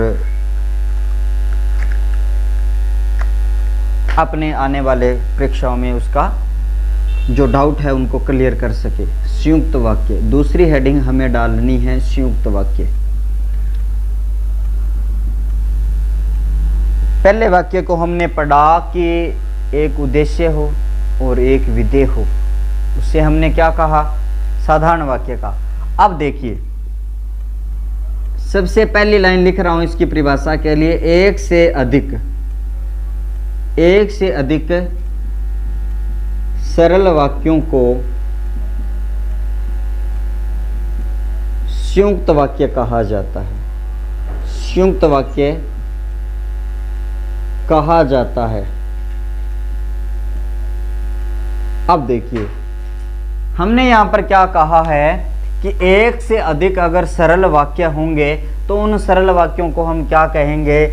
अपने आने वाले परीक्षाओं में उसका जो डाउट है उनको क्लियर कर सके। संयुक्त वाक्य, दूसरी हेडिंग हमें डालनी है संयुक्त वाक्य। पहले वाक्य को हमने पढ़ा कि एक उद्देश्य हो और एक विधेय हो, उससे हमने क्या कहा? साधारण वाक्य का। अब देखिए, सबसे पहली लाइन लिख रहा हूं इसकी परिभाषा के लिए, एक से अधिक सरल वाक्यों को संयुक्त वाक्य कहा जाता है। संयुक्त वाक्य कहा जाता है। अब देखिए, हमने यहां पर क्या कहा है कि एक से अधिक अगर सरल वाक्य होंगे तो उन सरल वाक्यों को हम क्या कहेंगे?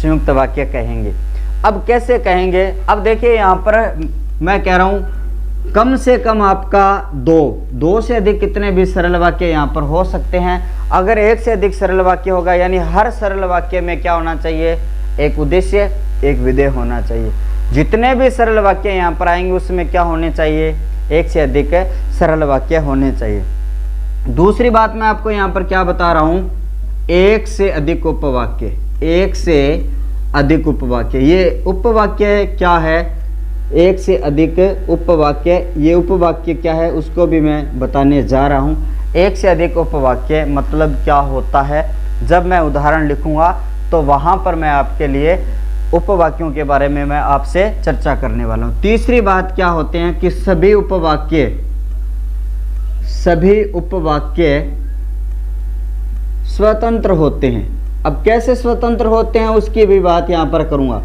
संयुक्त वाक्य कहेंगे। अब कैसे कहेंगे? अब देखिए, यहां पर मैं कह रहा हूं कम से कम आपका दो से अधिक कितने भी सरल वाक्य यहां पर हो सकते हैं। अगर एक से अधिक सरल वाक्य होगा, यानी हर सरल वाक्य में क्या होना चाहिए? एक उद्देश्य, एक विधेय होना चाहिए। जितने भी सरल वाक्य यहाँ पर आएंगे उसमें क्या होने चाहिए? एक से अधिक सरल वाक्य होने चाहिए। दूसरी बात मैं आपको यहाँ पर क्या बता रहा हूँ? एक से अधिक उपवाक्य, एक से अधिक उपवाक्य। ये उपवाक्य क्या है? एक से अधिक उपवाक्य, ये उपवाक्य क्या है उसको भी मैं बताने जा रहा हूँ। एक से अधिक उपवाक्य मतलब क्या होता है? जब मैं उदाहरण लिखूंगा तो वहाँ पर मैं आपके लिए उपवाक्यों के बारे में मैं आपसे चर्चा करने वाला हूँ। तीसरी बात क्या होते हैं कि सभी उपवाक्य स्वतंत्र होते हैं। अब कैसे स्वतंत्र होते हैं उसकी भी बात यहाँ पर करूँगा।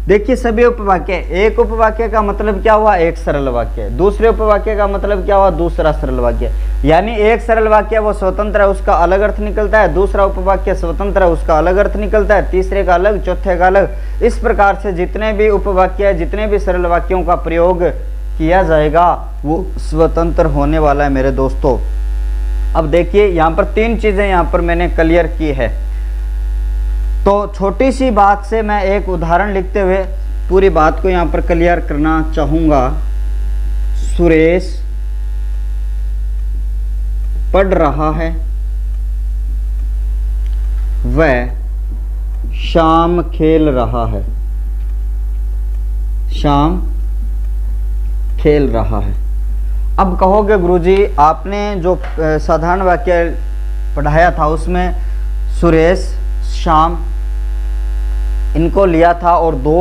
देखिए, सभी उपवाक्य, एक उपवाक्य का मतलब क्या हुआ? एक सरल वाक्य। दूसरे उपवाक्य का मतलब क्या हुआ? दूसरा सरल वाक्य। यानी एक सरल वाक्य वो स्वतंत्र है, उसका अलग अर्थ निकलता है। दूसरा उपवाक्य स्वतंत्र है, उसका अलग अर्थ निकलता है। तीसरे का अलग, चौथे का अलग। इस प्रकार से जितने भी उपवाक्य, जितने भी सरल वाक्यों का प्रयोग किया जाएगा वो स्वतंत्र होने वाला है मेरे दोस्तों। अब देखिए, यहाँ पर तीन चीजें यहाँ पर मैंने क्लियर की है। तो छोटी सी बात से मैं एक उदाहरण लिखते हुए पूरी बात को यहाँ पर क्लियर करना चाहूँगा। सुरेश पढ़ रहा है, वह शाम खेल रहा है। शाम खेल रहा है। अब कहोगे गुरुजी आपने जो साधारण वाक्य पढ़ाया था उसमें सुरेश, शाम इनको लिया था और दो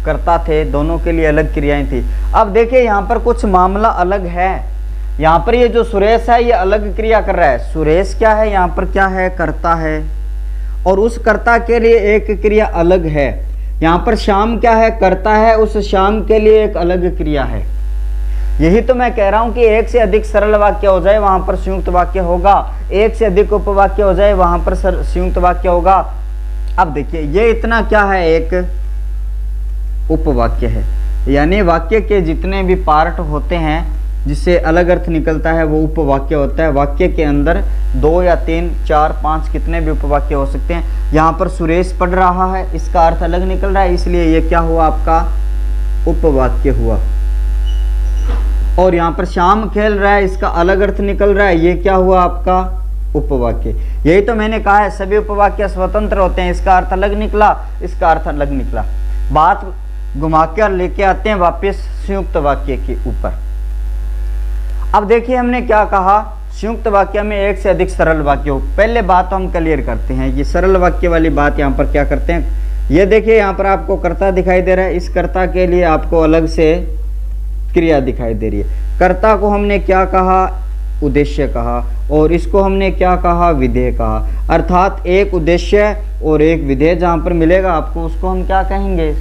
कर्ता थे, दोनों के लिए अलग क्रियाएं थी। अब देखिए, यहाँ पर कुछ मामला अलग है। यहाँ पर ये जो सुरेश है ये अलग क्रिया कर रहा है। सुरेश क्या है? यहाँ पर क्या है? कर्ता है। और उस कर्ता के लिए एक क्रिया अलग है। यहाँ पर श्याम क्या है, कर्ता है, उस श्याम के लिए एक अलग क्रिया है। यही तो मैं कह रहा हूं कि एक से अधिक सरल वाक्य हो जाए वहां पर संयुक्त वाक्य होगा, एक से अधिक उपवाक्य हो जाए वहां पर संयुक्त वाक्य होगा। अब देखिए ये इतना क्या है, एक उपवाक्य है, यानी वाक्य के जितने भी पार्ट होते हैं जिससे अलग अर्थ निकलता है वो उपवाक्य होता है। वाक्य के अंदर 2 या 3, 4, 5 कितने भी उपवाक्य हो सकते हैं। यहाँ पर सुरेश पढ़ रहा है, इसका अर्थ अलग निकल रहा है, इसलिए ये क्या हुआ, आपका उपवाक्य हुआ। और यहाँ पर श्याम खेल रहा है, इसका अलग अर्थ निकल रहा है, ये क्या हुआ, आपका उपवाक्य। यही तो मैंने कहा है सभी उपवाक्य स्वतंत्र होते हैं, इसका अर्थ अलग निकला, इसका अर्थ अलग निकला। बात घुमा कर लेके आते हैं वापस संयुक्त वाक्य के ऊपर। अब देखिए हमने क्या कहा, संयुक्त वाक्य में एक से अधिक सरल वाक्य हो। पहले बात हम क्लियर करते हैं, ये सरल वाक्य वाली बात यहाँ पर क्या करते हैं। ये देखिए यहाँ पर आपको कर्ता दिखाई दे रहा है, इस कर्ता के लिए आपको अलग से क्रिया दिखाई दे रही है। कर्ता को हमने क्या कहा, उद्देश्य कहा, और इसको हमने क्या कहा, विधेय कहा। अर्थात एक उद्देश्य और एक विधेय जहाँ पर मिलेगा आपको, उसको हम क्या कहेंगे,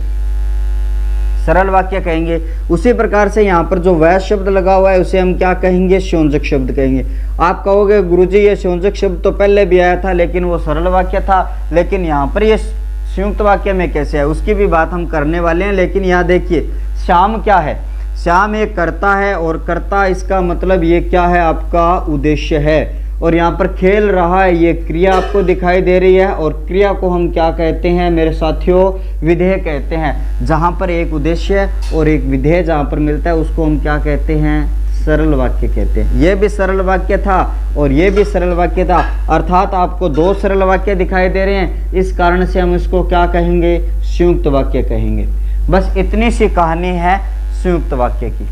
सरल वाक्य कहेंगे। उसी प्रकार से यहाँ पर जो वह शब्द लगा हुआ है उसे हम क्या कहेंगे, संयोजक शब्द कहेंगे। आप कहोगे गुरुजी ये संयोजक शब्द तो पहले भी आया था लेकिन वो सरल वाक्य था, लेकिन यहाँ पर ये संयुक्त वाक्य में कैसे है, उसकी भी बात हम करने वाले हैं। लेकिन यहाँ देखिए श्याम क्या है, श्याम एक कर्ता है, और कर्ता इसका मतलब ये क्या है, आपका उद्देश्य है। और यहाँ पर खेल रहा है, ये क्रिया आपको दिखाई दे रही है, और क्रिया को हम क्या कहते हैं मेरे साथियों, विधेय कहते हैं। जहाँ पर एक उद्देश्य और एक विधेय जहाँ पर मिलता है उसको हम क्या कहते हैं, सरल वाक्य कहते हैं। ये भी सरल वाक्य था और ये भी सरल वाक्य था, अर्थात आपको 2 सरल वाक्य दिखाई दे रहे हैं, इस कारण से हम इसको क्या कहेंगे, संयुक्त वाक्य कहेंगे। बस इतनी सी कहानी है संयुक्त वाक्य की,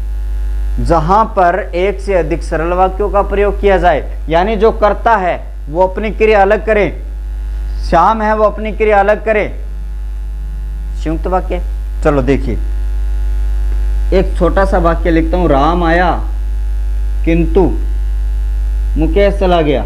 जहां पर एक से अधिक सरल वाक्यों का प्रयोग किया जाए, यानी जो कर्ता है वो अपनी क्रिया अलग करे, श्याम है वो अपनी क्रिया अलग करे, संयुक्त वाक्य। चलो देखिए एक छोटा सा वाक्य लिखता हूं, राम आया किंतु मुकेश चला गया।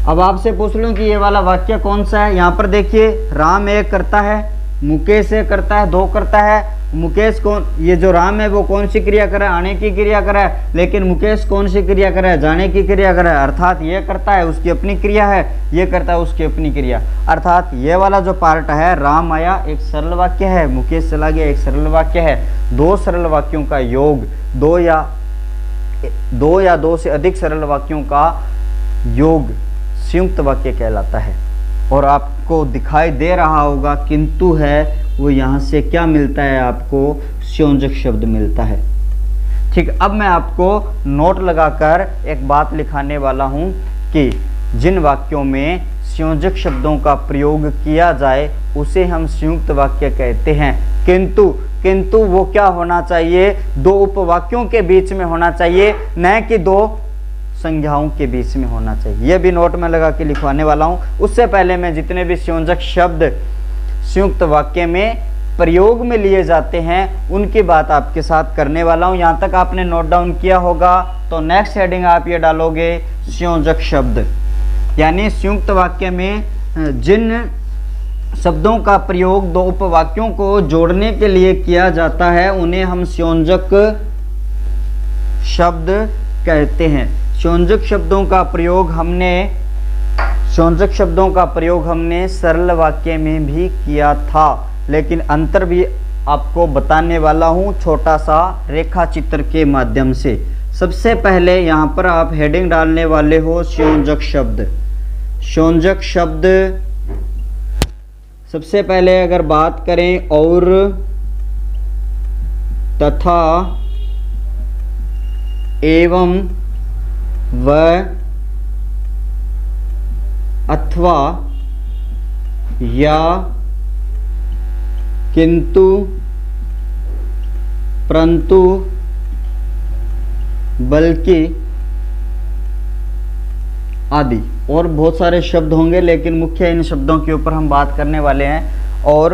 अब आपसे पूछ लूं कि ये वाला वाक्य कौन सा है। यहाँ पर देखिए राम एक करता है, मुकेश एक करता है, 2 करता है। मुकेश कौन, ये जो राम है वो कौन सी क्रिया कर रहा है, आने की क्रिया कर रहा है, लेकिन मुकेश कौन सी क्रिया कर रहा है, जाने की क्रिया कर रहा है। अर्थात ये करता है उसकी अपनी क्रिया है, ये करता है उसकी अपनी क्रिया। अर्थात ये वाला जो पार्ट है, राम आया एक सरल वाक्य है, मुकेश चला गया एक सरल वाक्य है। 2 सरल वाक्यों का योग, 2 या 2 से अधिक सरल वाक्यों का योग संयुक्त वाक्य कहलाता है। और आपको दिखाई दे रहा होगा किंतु है वो यहाँ से क्या मिलता है, आपको संयोजक शब्द मिलता है। ठीक, अब मैं आपको नोट लगाकर एक बात लिखाने वाला हूँ कि जिन वाक्यों में संयोजक शब्दों का प्रयोग किया जाए उसे हम संयुक्त वाक्य कहते हैं। किंतु वो क्या होना चाहिए, 2 उपवाक्यों के बीच में होना चाहिए, न कि 2 संज्ञाओं के बीच में होना चाहिए। यह भी नोट में लगा के लिखवाने वाला हूं। उससे पहले मैं जितने भी संयोजक शब्द संयुक्त वाक्य में प्रयोग में लिए जाते हैं उनकी बात आपके साथ करने वाला हूं। यहां तक आपने नोट डाउन किया होगा तो नेक्स्ट हेडिंग आप ये डालोगे संयोजक शब्द, यानी संयुक्त वाक्य में जिन शब्दों का प्रयोग 2 उपवाक्यों को जोड़ने के लिए किया जाता है उन्हें हम संयोजक शब्द कहते हैं। संयोजक शब्दों का प्रयोग हमने सरल वाक्य में भी किया था, लेकिन अंतर भी आपको बताने वाला हूं छोटा सा रेखा चित्र के माध्यम से। सबसे पहले यहां पर आप हेडिंग डालने वाले हो संयोजक शब्द। संयोजक शब्द सबसे पहले अगर बात करें और, तथा, एवं, व, अथवा, या, किंतु, परंतु, बल्कि आदि और बहुत सारे शब्द होंगे, लेकिन मुख्य इन शब्दों के ऊपर हम बात करने वाले हैं। और,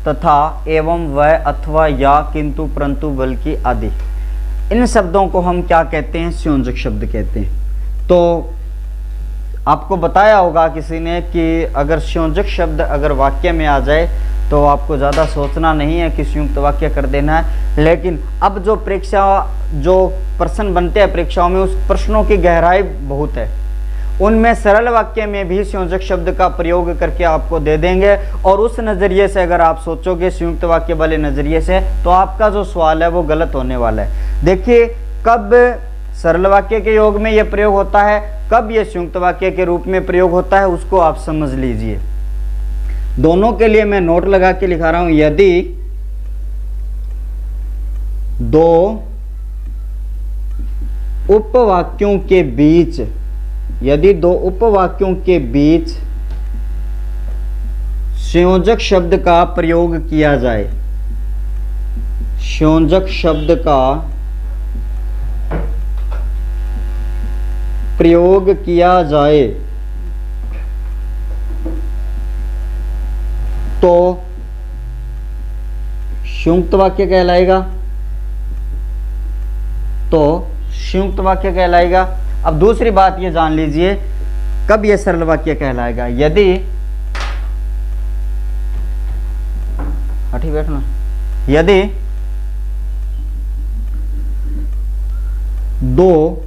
तथा, एवं, व, अथवा, या, किंतु, परंतु, बल्कि आदि, इन शब्दों को हम क्या कहते हैं, संयोजक शब्द कहते हैं। तो आपको बताया होगा किसी ने कि अगर संयोजक शब्द अगर वाक्य में आ जाए तो आपको ज़्यादा सोचना नहीं है कि संयुक्त वाक्य कर देना है। लेकिन अब जो प्रश्न बनते हैं परीक्षाओं में, उस प्रश्नों की गहराई बहुत है। उनमें सरल वाक्य में भी संयोजक शब्द का प्रयोग करके आपको दे देंगे, और उस नज़रिए से अगर आप सोचोगे संयुक्त वाक्य वाले नज़रिए से, तो आपका जो सवाल है वो गलत होने वाला है। देखिए, कब सरल वाक्य के योग में यह प्रयोग होता है, कब यह संयुक्त वाक्य के रूप में प्रयोग होता है, उसको आप समझ लीजिए। दोनों के लिए मैं नोट लगा के लिखा रहा हूं। यदि दो उपवाक्यों के बीच संयोजक शब्द का प्रयोग किया जाए, संयोजक शब्द का प्रयोग किया जाए तो संयुक्त वाक्य कहलाएगा। अब दूसरी बात ये जान लीजिए, कब ये सरल वाक्य कहलाएगा। यदि दो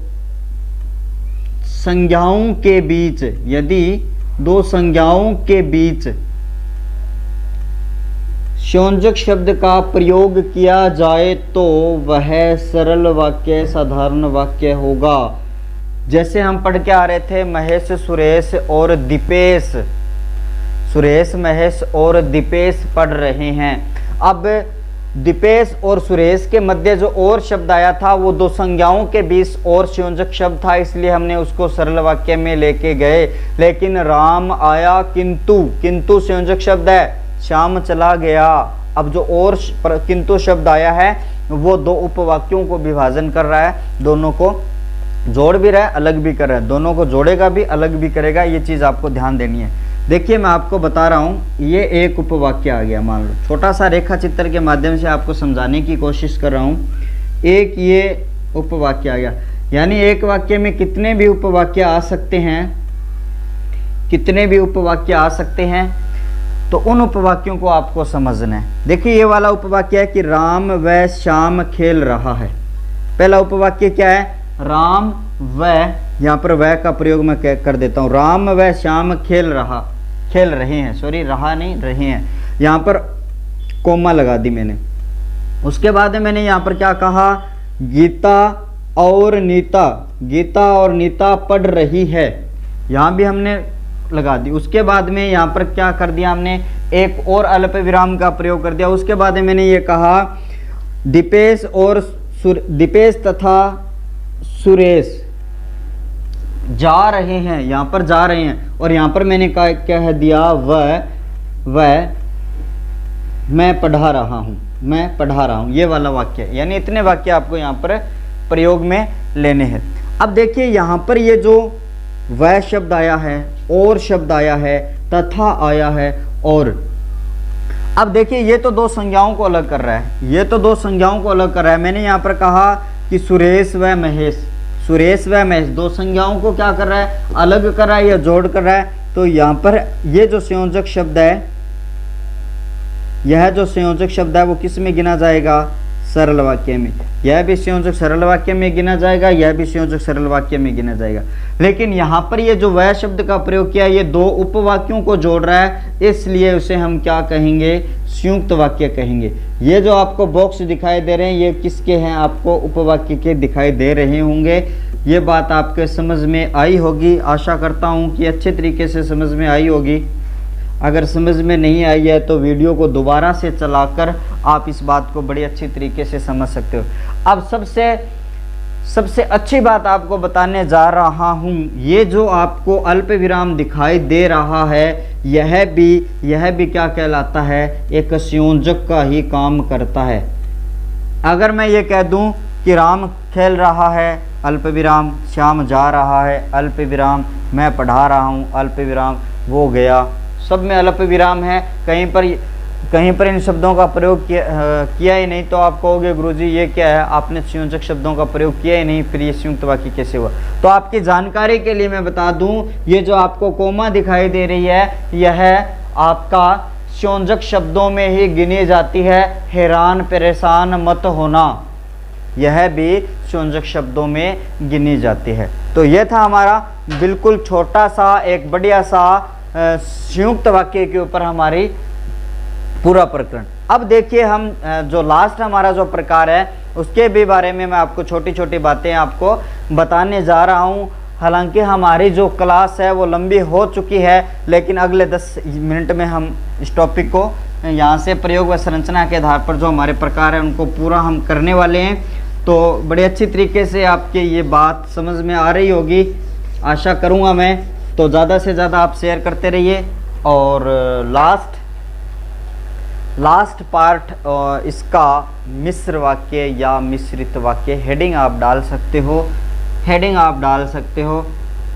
संज्ञाओं के बीच संयोजक शब्द का प्रयोग किया जाए तो वह सरल वाक्य, साधारण वाक्य होगा। जैसे हम पढ़ के आ रहे थे, महेश सुरेश और दीपेश, सुरेश महेश और दीपेश पढ़ रहे हैं। अब दीपेश और सुरेश के मध्य जो और शब्द आया था वो दो संज्ञाओं के बीच और संयोजक शब्द था, इसलिए हमने उसको सरल वाक्य में लेके गए। लेकिन राम आया किंतु संयोजक शब्द है, श्याम चला गया। अब जो और किंतु शब्द आया है वो दो उपवाक्यों को विभाजन कर रहा है, दोनों को जोड़ भी रहा है, अलग भी कर रहा है, दोनों को जोड़ेगा भी, अलग भी करेगा। ये चीज आपको ध्यान देनी है। देखिए, मैं आपको बता रहा हूं, ये एक उपवाक्य आ गया, मान लो। छोटा सा रेखा चित्र के माध्यम से आपको समझाने की कोशिश कर रहा हूं। एक ये उपवाक्य आ गया, यानी एक वाक्य में कितने भी उपवाक्य आ सकते हैं, तो उन उपवाक्यों को आपको समझना है। देखिए, ये वाला उपवाक्य है कि राम व श्याम खेल रहा है। पहला उपवाक्य क्या है? राम व, यहाँ पर वह का प्रयोग मैं कर देता हूँ, राम व श्याम खेल रहे हैं, सॉरी रहा नहीं, रहे हैं, यहाँ पर कोमा लगा दी मैंने। उसके बाद मैंने यहाँ पर क्या कहा? गीता और नीता पढ़ रही है, यहाँ भी हमने लगा दी। उसके बाद में यहाँ पर क्या कर दिया हमने? एक और अल्प विराम का प्रयोग कर दिया। उसके बाद में मैंने ये कहा दीपेश तथा सुरेश जा रहे हैं, यहाँ पर जा रहे हैं, और यहाँ पर मैंने कह दिया वह मैं पढ़ा रहा हूँ, ये वाला वाक्य। यानी इतने वाक्य आपको यहाँ पर प्रयोग में लेने हैं। अब देखिए, यहाँ पर ये जो वह शब्द आया है, और शब्द आया है, तथा आया है, और अब देखिए ये तो दो संज्ञाओं को अलग कर रहा है, मैंने यहाँ पर कहा कि सुरेश व महेश दो संज्ञाओं को क्या कर रहा है? अलग कर रहा है या जोड़ कर रहा है। तो यहाँ पर ये जो संयोजक शब्द है, यह जो संयोजक शब्द है वो किस में गिना जाएगा? सरल वाक्य में। यह भी संयोजक सरल वाक्य में गिना जाएगा, यह भी संयोजक सरल वाक्य में गिना जाएगा। लेकिन यहाँ पर ये जो वह शब्द का प्रयोग किया, ये दो उपवाक्यों को जोड़ रहा है, इसलिए उसे हम क्या कहेंगे? संयुक्त वाक्य कहेंगे। ये जो आपको बॉक्स दिखाई दे रहे हैं, ये किसके हैं? आपको उपवाक्य के दिखाई दे रहे होंगे। ये बात आपके समझ में आई होगी, आशा करता हूँ कि अच्छे तरीके से समझ में आई होगी। अगर समझ में नहीं आई है तो वीडियो को दोबारा से चलाकर आप इस बात को बड़ी अच्छी तरीके से समझ सकते हो। अब सबसे अच्छी बात आपको बताने जा रहा हूँ, ये जो आपको अल्प विराम दिखाई दे रहा है, यह भी क्या कहलाता है? एक संयोजक का ही काम करता है। अगर मैं ये कह दूं कि राम खेल रहा है, अल्प विराम, श्याम जा रहा है, अल्प विराम, मैं पढ़ा रहा हूँ, अल्प विराम, वो गया, सब में अल्प विराम है। कहीं पर कहीं पर इन शब्दों का प्रयोग किया ही नहीं, तो आप कहोगे गुरुजी ये क्या है, आपने संयोजक शब्दों का प्रयोग किया ही नहीं, फिर ये संयुक्त वाक्य कैसे हुआ। तो आपकी जानकारी के लिए मैं बता दूं, ये जो आपको कोमा दिखाई दे रही है, यह आपका संयोजक शब्दों में ही गिनी जाती है। हैरान परेशान मत होना, यह भी संयोजक शब्दों में गिनी जाती है। तो यह था हमारा बिल्कुल छोटा सा एक बढ़िया सा संयुक्त वाक्य के ऊपर हमारी पूरा प्रकरण। अब देखिए हम जो लास्ट हमारा जो प्रकार है उसके भी बारे में मैं आपको छोटी छोटी बातें आपको बताने जा रहा हूँ। हालांकि हमारी जो क्लास है वो लंबी हो चुकी है, लेकिन अगले 10 मिनट में हम इस टॉपिक को यहाँ से प्रयोग व संरचना के आधार पर जो हमारे प्रकार है उनको पूरा हम करने वाले हैं। तो बड़े अच्छी तरीके से आपके ये बात समझ में आ रही होगी, आशा करूँगा मैं। तो ज़्यादा से ज़्यादा आप शेयर करते रहिए। और लास्ट पार्ट इसका मिश्र वाक्य या मिश्रित वाक्य, हेडिंग आप डाल सकते हो,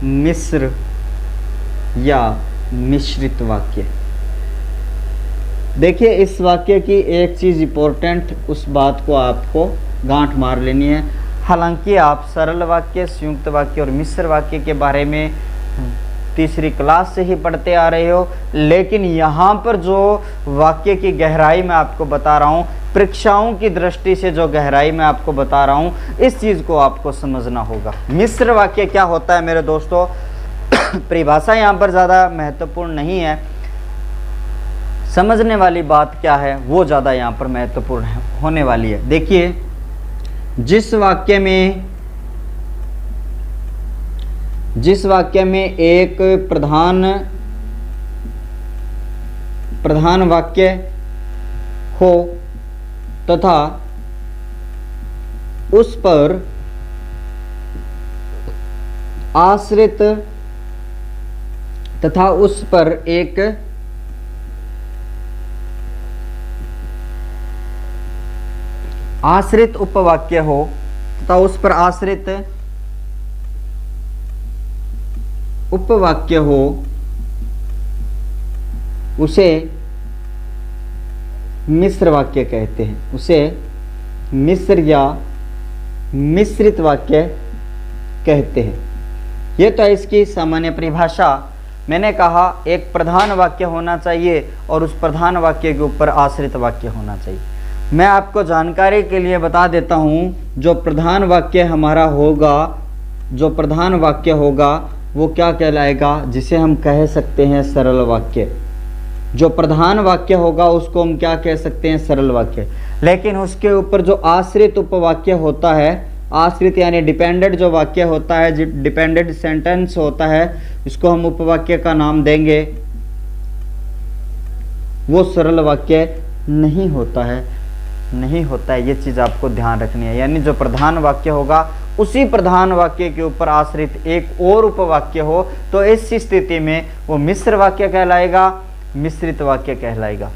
मिश्र या मिश्रित वाक्य। देखिए इस वाक्य की एक चीज़ इम्पोर्टेंट, उस बात को आपको गांठ मार लेनी है। हालांकि आप सरल वाक्य, संयुक्त वाक्य और मिश्र वाक्य के बारे में तीसरी क्लास से ही पढ़ते आ रहे हो, लेकिन यहाँ पर जो वाक्य की गहराई मैं आपको बता रहा हूँ, परीक्षाओं की दृष्टि से जो गहराई मैं आपको बता रहा हूँ, इस चीज़ को आपको समझना होगा। मिश्र वाक्य क्या होता है मेरे दोस्तों, परिभाषा यहाँ पर ज़्यादा महत्वपूर्ण नहीं है, समझने वाली बात क्या है वो ज़्यादा यहाँ पर महत्वपूर्ण होने वाली है। देखिए जिस वाक्य में एक प्रधान वाक्य हो तथा उस पर आश्रित एक आश्रित उपवाक्य हो तथा उस पर आश्रित उपवाक्य हो, उसे मिश्र वाक्य कहते हैं। उसे मिश्र या मिश्रित वाक्य कहते हैं। ये तो इसकी सामान्य परिभाषा। मैंने कहा एक प्रधान वाक्य होना चाहिए और उस प्रधान वाक्य के ऊपर आश्रित वाक्य होना चाहिए। मैं आपको जानकारी के लिए बता देता हूँ, जो प्रधान वाक्य हमारा होगा, जो प्रधान वाक्य होगा वो क्या कहलाएगा, जिसे हम कह सकते हैं सरल वाक्य। जो प्रधान वाक्य होगा उसको हम क्या कह सकते हैं, सरल वाक्य। लेकिन उसके ऊपर जो आश्रित उपवाक्य होता है, आश्रित यानी डिपेंडेंट जो वाक्य होता है, डिपेंडेंट सेंटेंस होता है, इसको हम उपवाक्य का नाम देंगे, वो सरल वाक्य नहीं होता है, ये चीज़ आपको ध्यान रखनी है। यानी जो प्रधान वाक्य होगा उसी प्रधान वाक्य के ऊपर आश्रित एक और उपवाक्य हो, तो इस स्थिति में वो मिश्र वाक्य कहलाएगा, मिश्रित वाक्य कहलाएगा।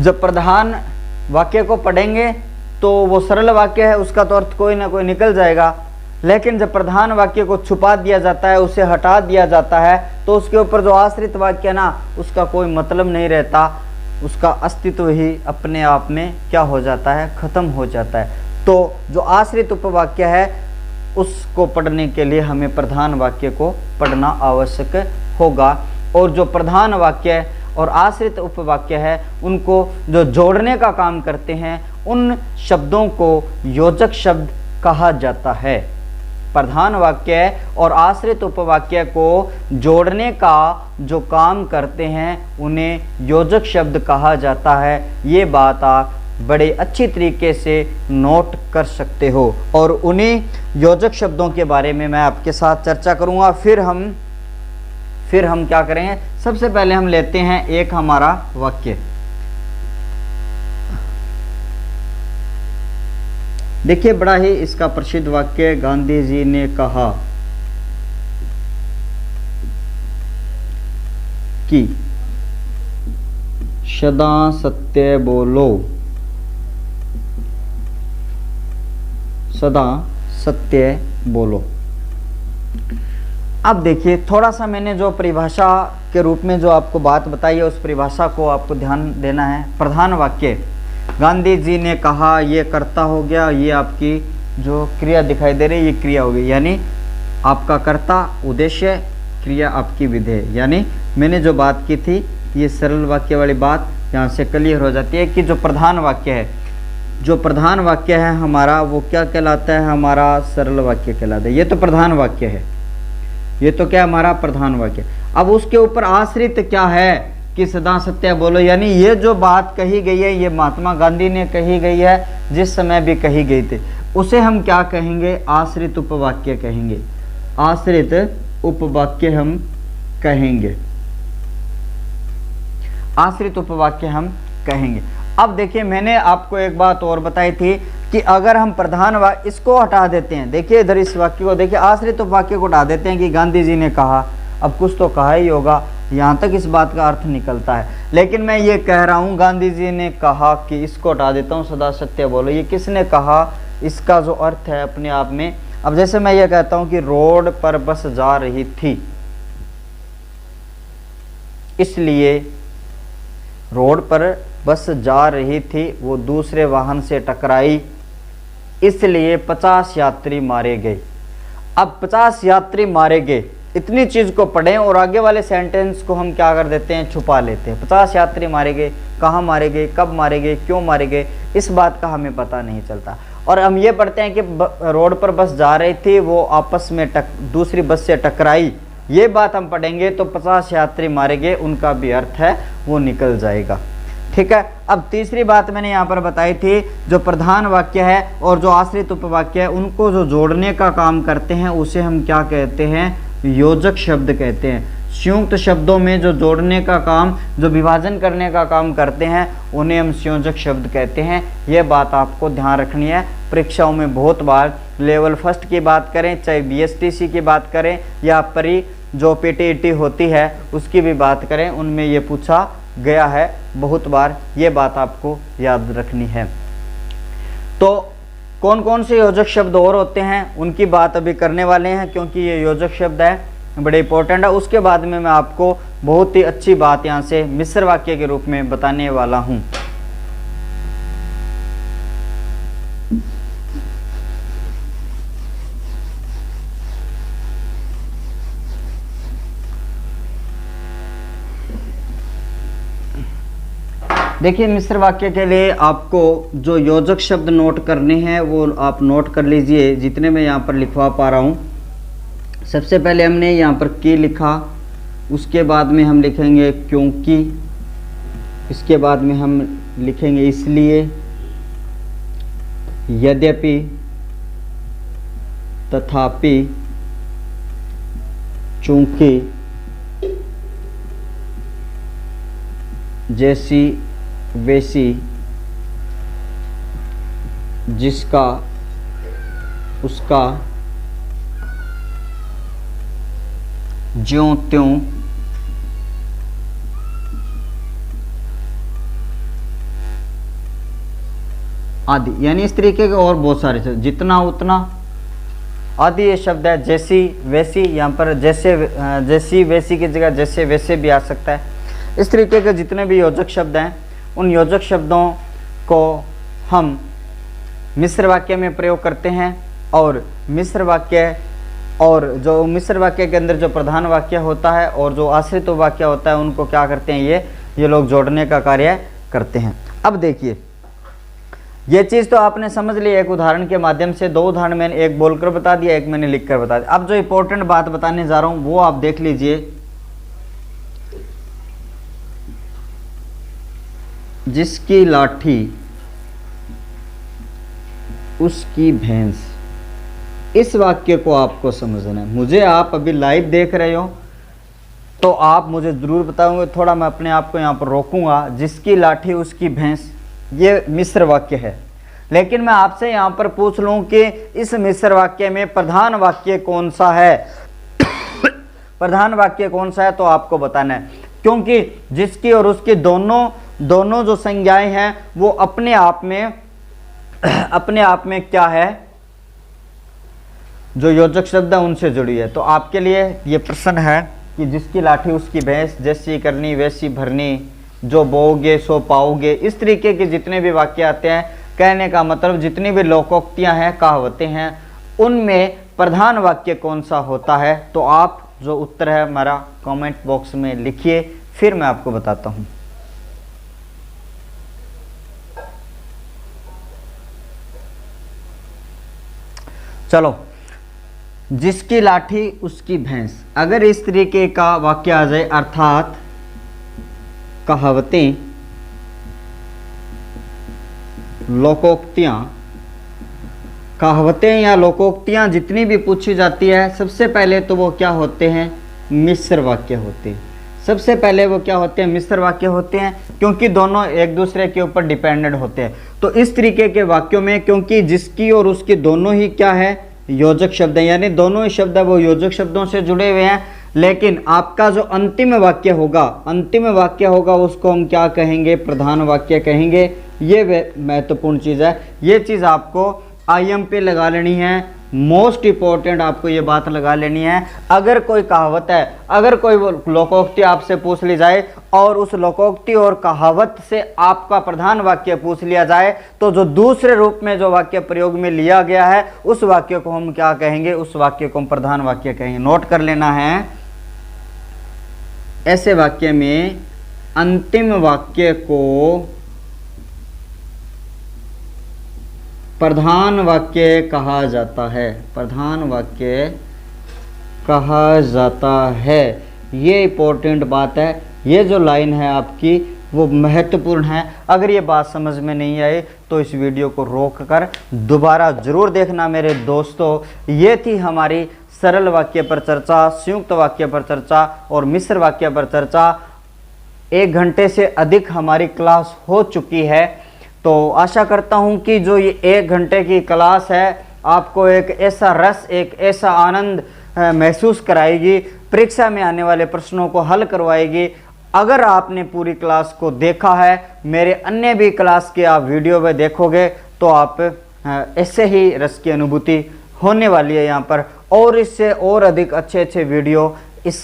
जब प्रधान वाक्य को पढ़ेंगे तो वो सरल वाक्य है, उसका तो अर्थ कोई ना कोई निकल जाएगा। लेकिन जब प्रधान वाक्य को छुपा दिया जाता है, उसे हटा दिया जाता है, तो उसके ऊपर जो आश्रित वाक्य ना, उसका कोई मतलब नहीं रहता, उसका अस्तित्व ही अपने आप में क्या हो जाता है, खत्म हो जाता है। तो जो आश्रित उपवाक्य है उसको पढ़ने के लिए हमें प्रधान वाक्य को पढ़ना आवश्यक होगा। और जो प्रधान वाक्य और आश्रित उपवाक्य है उनको जो जोड़ने का काम करते हैं, उन शब्दों को योजक शब्द कहा जाता है। प्रधान वाक्य और आश्रित उपवाक्य को जोड़ने का जो काम करते हैं उन्हें योजक शब्द कहा जाता है। ये बात आप बड़े अच्छी तरीके से नोट कर सकते हो और उन्हीं योजक शब्दों के बारे में मैं आपके साथ चर्चा करूँगा। फिर हम क्या करेंगे, सबसे पहले हम लेते हैं एक हमारा वाक्य। देखिए बड़ा ही इसका प्रसिद्ध वाक्य, गांधी जी ने कहा कि सदा सत्य बोलो, सदा सत्य बोलो। अब देखिए, थोड़ा सा मैंने जो परिभाषा के रूप में जो आपको बात बताई है, उस परिभाषा को आपको ध्यान देना है। प्रधान वाक्य, गांधी जी ने कहा, ये कर्ता हो गया, ये आपकी जो क्रिया दिखाई दे रही है, ये क्रिया हो गई, यानी आपका कर्ता, उद्देश्य, क्रिया आपकी विधेय। यानी मैंने जो बात की थी, ये सरल वाक्य वाली बात यहाँ से क्लियर हो जाती है कि जो प्रधान वाक्य है, जो प्रधान वाक्य है हमारा, वो क्या कहलाता है? हमारा सरल वाक्य कहलाता है। ये तो प्रधान वाक्य है, ये तो क्या हमारा प्रधान वाक्य। अब उसके ऊपर आश्रित क्या है कि सदा सत्य बोलो, यानी ये जो बात कही गई है, ये महात्मा गांधी ने कही गई है, जिस समय भी कही गई थी, उसे हम क्या कहेंगे? आश्रित उपवाक्य कहेंगे, आश्रित उपवाक्य हम कहेंगे, आश्रित उपवाक्य हम कहेंगे। अब देखिए, मैंने आपको एक बात और बताई थी कि अगर हम प्रधान वाक्य इसको हटा देते हैं, देखिए इधर इस वाक्य को देखिए, आश्रित उपवाक्य को हटा देते हैं कि गांधी जी ने कहा, अब कुछ तो कहा ही होगा, यहाँ तक इस बात का अर्थ निकलता है। लेकिन मैं ये कह रहा हूँ गांधी जी ने कहा कि इसको हटा देता हूँ, सदा सत्य बोलो, ये किसने कहा? इसका जो अर्थ है अपने आप में, अब जैसे मैं ये कहता हूँ कि रोड पर बस जा रही थी, इसलिए रोड पर बस जा रही थी, वो दूसरे वाहन से टकराई, इसलिए 50 यात्री मारे गए। अब 50 यात्री मारे गए, इतनी चीज को पढ़ें और आगे वाले सेंटेंस को हम क्या कर देते हैं? छुपा लेते हैं। 50 यात्री मारे गए, कहाँ मारे गए, कब मारे गए, क्यों मारे गए, इस बात का हमें पता नहीं चलता। और हम ये पढ़ते हैं कि रोड पर बस जा रही थी, वो आपस में दूसरी बस से टकराई, ये बात हम पढ़ेंगे तो 50 यात्री मारे गए, उनका भी अर्थ है वो निकल जाएगा। ठीक है। अब तीसरी बात मैंने यहाँ पर बताई थी, जो प्रधान वाक्य है और जो आश्रित उपवाक्य है, उनको जो जोड़ने का काम करते हैं उसे हम क्या कहते हैं? योजक शब्द कहते हैं। संयुक्त शब्दों में जो जोड़ने का काम, जो विभाजन करने का काम करते हैं, उन्हें हम संयोजक शब्द कहते हैं। यह बात आपको ध्यान रखनी है। परीक्षाओं में बहुत बार लेवल फर्स्ट की बात करें, चाहे BSTC की बात करें या परी जो PTET होती है उसकी भी बात करें, उनमें ये पूछा गया है बहुत बार, ये बात आपको याद रखनी है। तो कौन कौन से योजक शब्द और होते हैं उनकी बात अभी करने वाले हैं, क्योंकि ये योजक शब्द है, बड़े इंपॉर्टेंट है। उसके बाद में मैं आपको बहुत ही अच्छी बात यहाँ से मिश्र वाक्य के रूप में बताने वाला हूँ। देखिए, मिश्र वाक्य के लिए आपको जो योजक शब्द नोट करने हैं वो आप नोट कर लीजिए, जितने मैं यहाँ पर लिखवा पा रहा हूँ। सबसे पहले हमने यहाँ पर कि लिखा, उसके बाद में हम लिखेंगे क्योंकि, इसके बाद में हम लिखेंगे इसलिए, यद्यपि, तथापि, चूंकि, जैसी, वैसी, जिसका, उसका, ज्यों त्यों, आदि। यानी इस तरीके के और बहुत सारे शब्द, जितना उतना आदि ये शब्द है। जैसी वैसी, यहाँ पर जैसे, जैसी वैसी की जगह जैसे वैसे भी आ सकता है। इस तरीके के जितने भी योजक शब्द हैं, उन योजक शब्दों को हम मिश्र वाक्य में प्रयोग करते हैं। और मिश्र वाक्य, और जो मिश्र वाक्य के अंदर जो प्रधान वाक्य होता है और जो आश्रित वाक्य होता है, उनको क्या करते हैं? ये लोग जोड़ने का कार्य करते हैं। अब देखिए, ये चीज़ तो आपने समझ ली एक उदाहरण के माध्यम से। दो उदाहरण मैंने, एक बोलकर बता दिया, एक मैंने लिखकर बता दिया। अब जो इंपॉर्टेंट बात बताने जा रहा हूँ वो आप देख लीजिए। जिसकी लाठी उसकी भैंस, इस वाक्य को आपको समझना है। मुझे आप अभी लाइव देख रहे हो तो आप मुझे ज़रूर बताओगे, थोड़ा मैं अपने आप को यहाँ पर रोकूंगा। जिसकी लाठी उसकी भैंस, ये मिश्र वाक्य है। लेकिन मैं आपसे यहाँ पर पूछ लूँ कि इस मिश्र वाक्य में प्रधान वाक्य कौन सा है? प्रधान वाक्य कौन सा है तो आपको बताना है, क्योंकि जिसकी और उसकी दोनों जो संज्ञाएं हैं वो अपने आप में क्या है? जो योजक शब्द है उनसे जुड़ी है। तो आपके लिए ये प्रश्न है कि जिसकी लाठी उसकी भैंस, जैसी करनी वैसी भरनी, जो बोओगे सो पाओगे, इस तरीके के जितने भी वाक्य आते हैं, कहने का मतलब जितनी भी लोकोक्तियां हैं, कहावतें हैं, उनमें प्रधान वाक्य कौन सा होता है। तो आप जो उत्तर है हमारा कमेंट बॉक्स में लिखिए, फिर मैं आपको बताता हूं। चलो, जिसकी लाठी उसकी भैंस, अगर इस तरीके का वाक्य आ जाए, अर्थात कहावतें, लोकोक्तियां, कहावतें या लोकोक्तियां जितनी भी पूछी जाती है, सबसे पहले तो वो क्या होते हैं, मिश्र वाक्य होते हैं। सबसे पहले वो क्या होते हैं, मिश्र वाक्य होते हैं, क्योंकि दोनों एक दूसरे के ऊपर डिपेंडेंट होते हैं। तो इस तरीके के वाक्यों में, क्योंकि जिसकी और उसकी दोनों ही क्या है, योजक शब्द है, यानी दोनों ही शब्द है वो योजक शब्दों से जुड़े हुए हैं। लेकिन आपका जो अंतिम वाक्य होगा उसको हम क्या कहेंगे, प्रधान वाक्य कहेंगे। ये महत्वपूर्ण चीज़ है, ये चीज़ आपको IM पे लगा लेनी है। मोस्ट इंपॉर्टेंट आपको ये बात लगा लेनी है। अगर कोई कहावत है, अगर कोई लोकोक्ति आपसे पूछ ली जाए और उस लोकोक्ति और कहावत से आपका प्रधान वाक्य पूछ लिया जाए, तो जो दूसरे रूप में जो वाक्य प्रयोग में लिया गया है, उस वाक्य को हम क्या कहेंगे, उस वाक्य को हम प्रधान वाक्य कहेंगे। नोट कर लेना है, ऐसे वाक्य में अंतिम वाक्य को प्रधान वाक्य कहा जाता है, प्रधान वाक्य कहा जाता है। ये इंपॉर्टेंट बात है, ये जो लाइन है आपकी वो महत्वपूर्ण है। अगर ये बात समझ में नहीं आई तो इस वीडियो को रोक कर दोबारा जरूर देखना मेरे दोस्तों। ये थी हमारी सरल वाक्य पर चर्चा, संयुक्त वाक्य पर चर्चा और मिश्र वाक्य पर चर्चा। 1 घंटे से अधिक हमारी क्लास हो चुकी है, तो आशा करता हूं कि जो ये 1 घंटे की क्लास है आपको एक ऐसा रस, एक ऐसा आनंद महसूस कराएगी, परीक्षा में आने वाले प्रश्नों को हल करवाएगी। अगर आपने पूरी क्लास को देखा है, मेरे अन्य भी क्लास के आप वीडियो में देखोगे, तो आप ऐसे ही रस की अनुभूति होने वाली है यहाँ पर। और इससे और अधिक अच्छे अच्छे वीडियो इस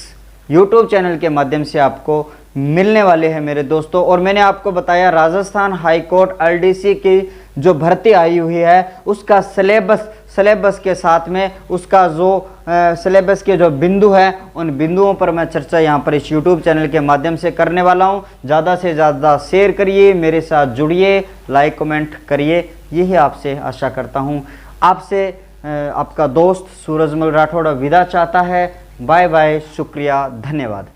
YouTube चैनल के माध्यम से आपको मिलने वाले हैं मेरे दोस्तों। और मैंने आपको बताया राजस्थान हाई कोर्ट LDC की जो भर्ती आई हुई है, उसका सिलेबस के साथ में उसका जो सिलेबस के जो बिंदु हैं, उन बिंदुओं पर मैं चर्चा यहाँ पर इस YouTube चैनल के माध्यम से करने वाला हूँ। ज़्यादा से ज़्यादा शेयर करिए, मेरे साथ जुड़िए, लाइक कमेंट करिए, यही आपसे आशा करता हूँ। आपसे आपका दोस्त सूरजमल राठौड़ विदा चाहता है। बाय बाय, शुक्रिया, धन्यवाद।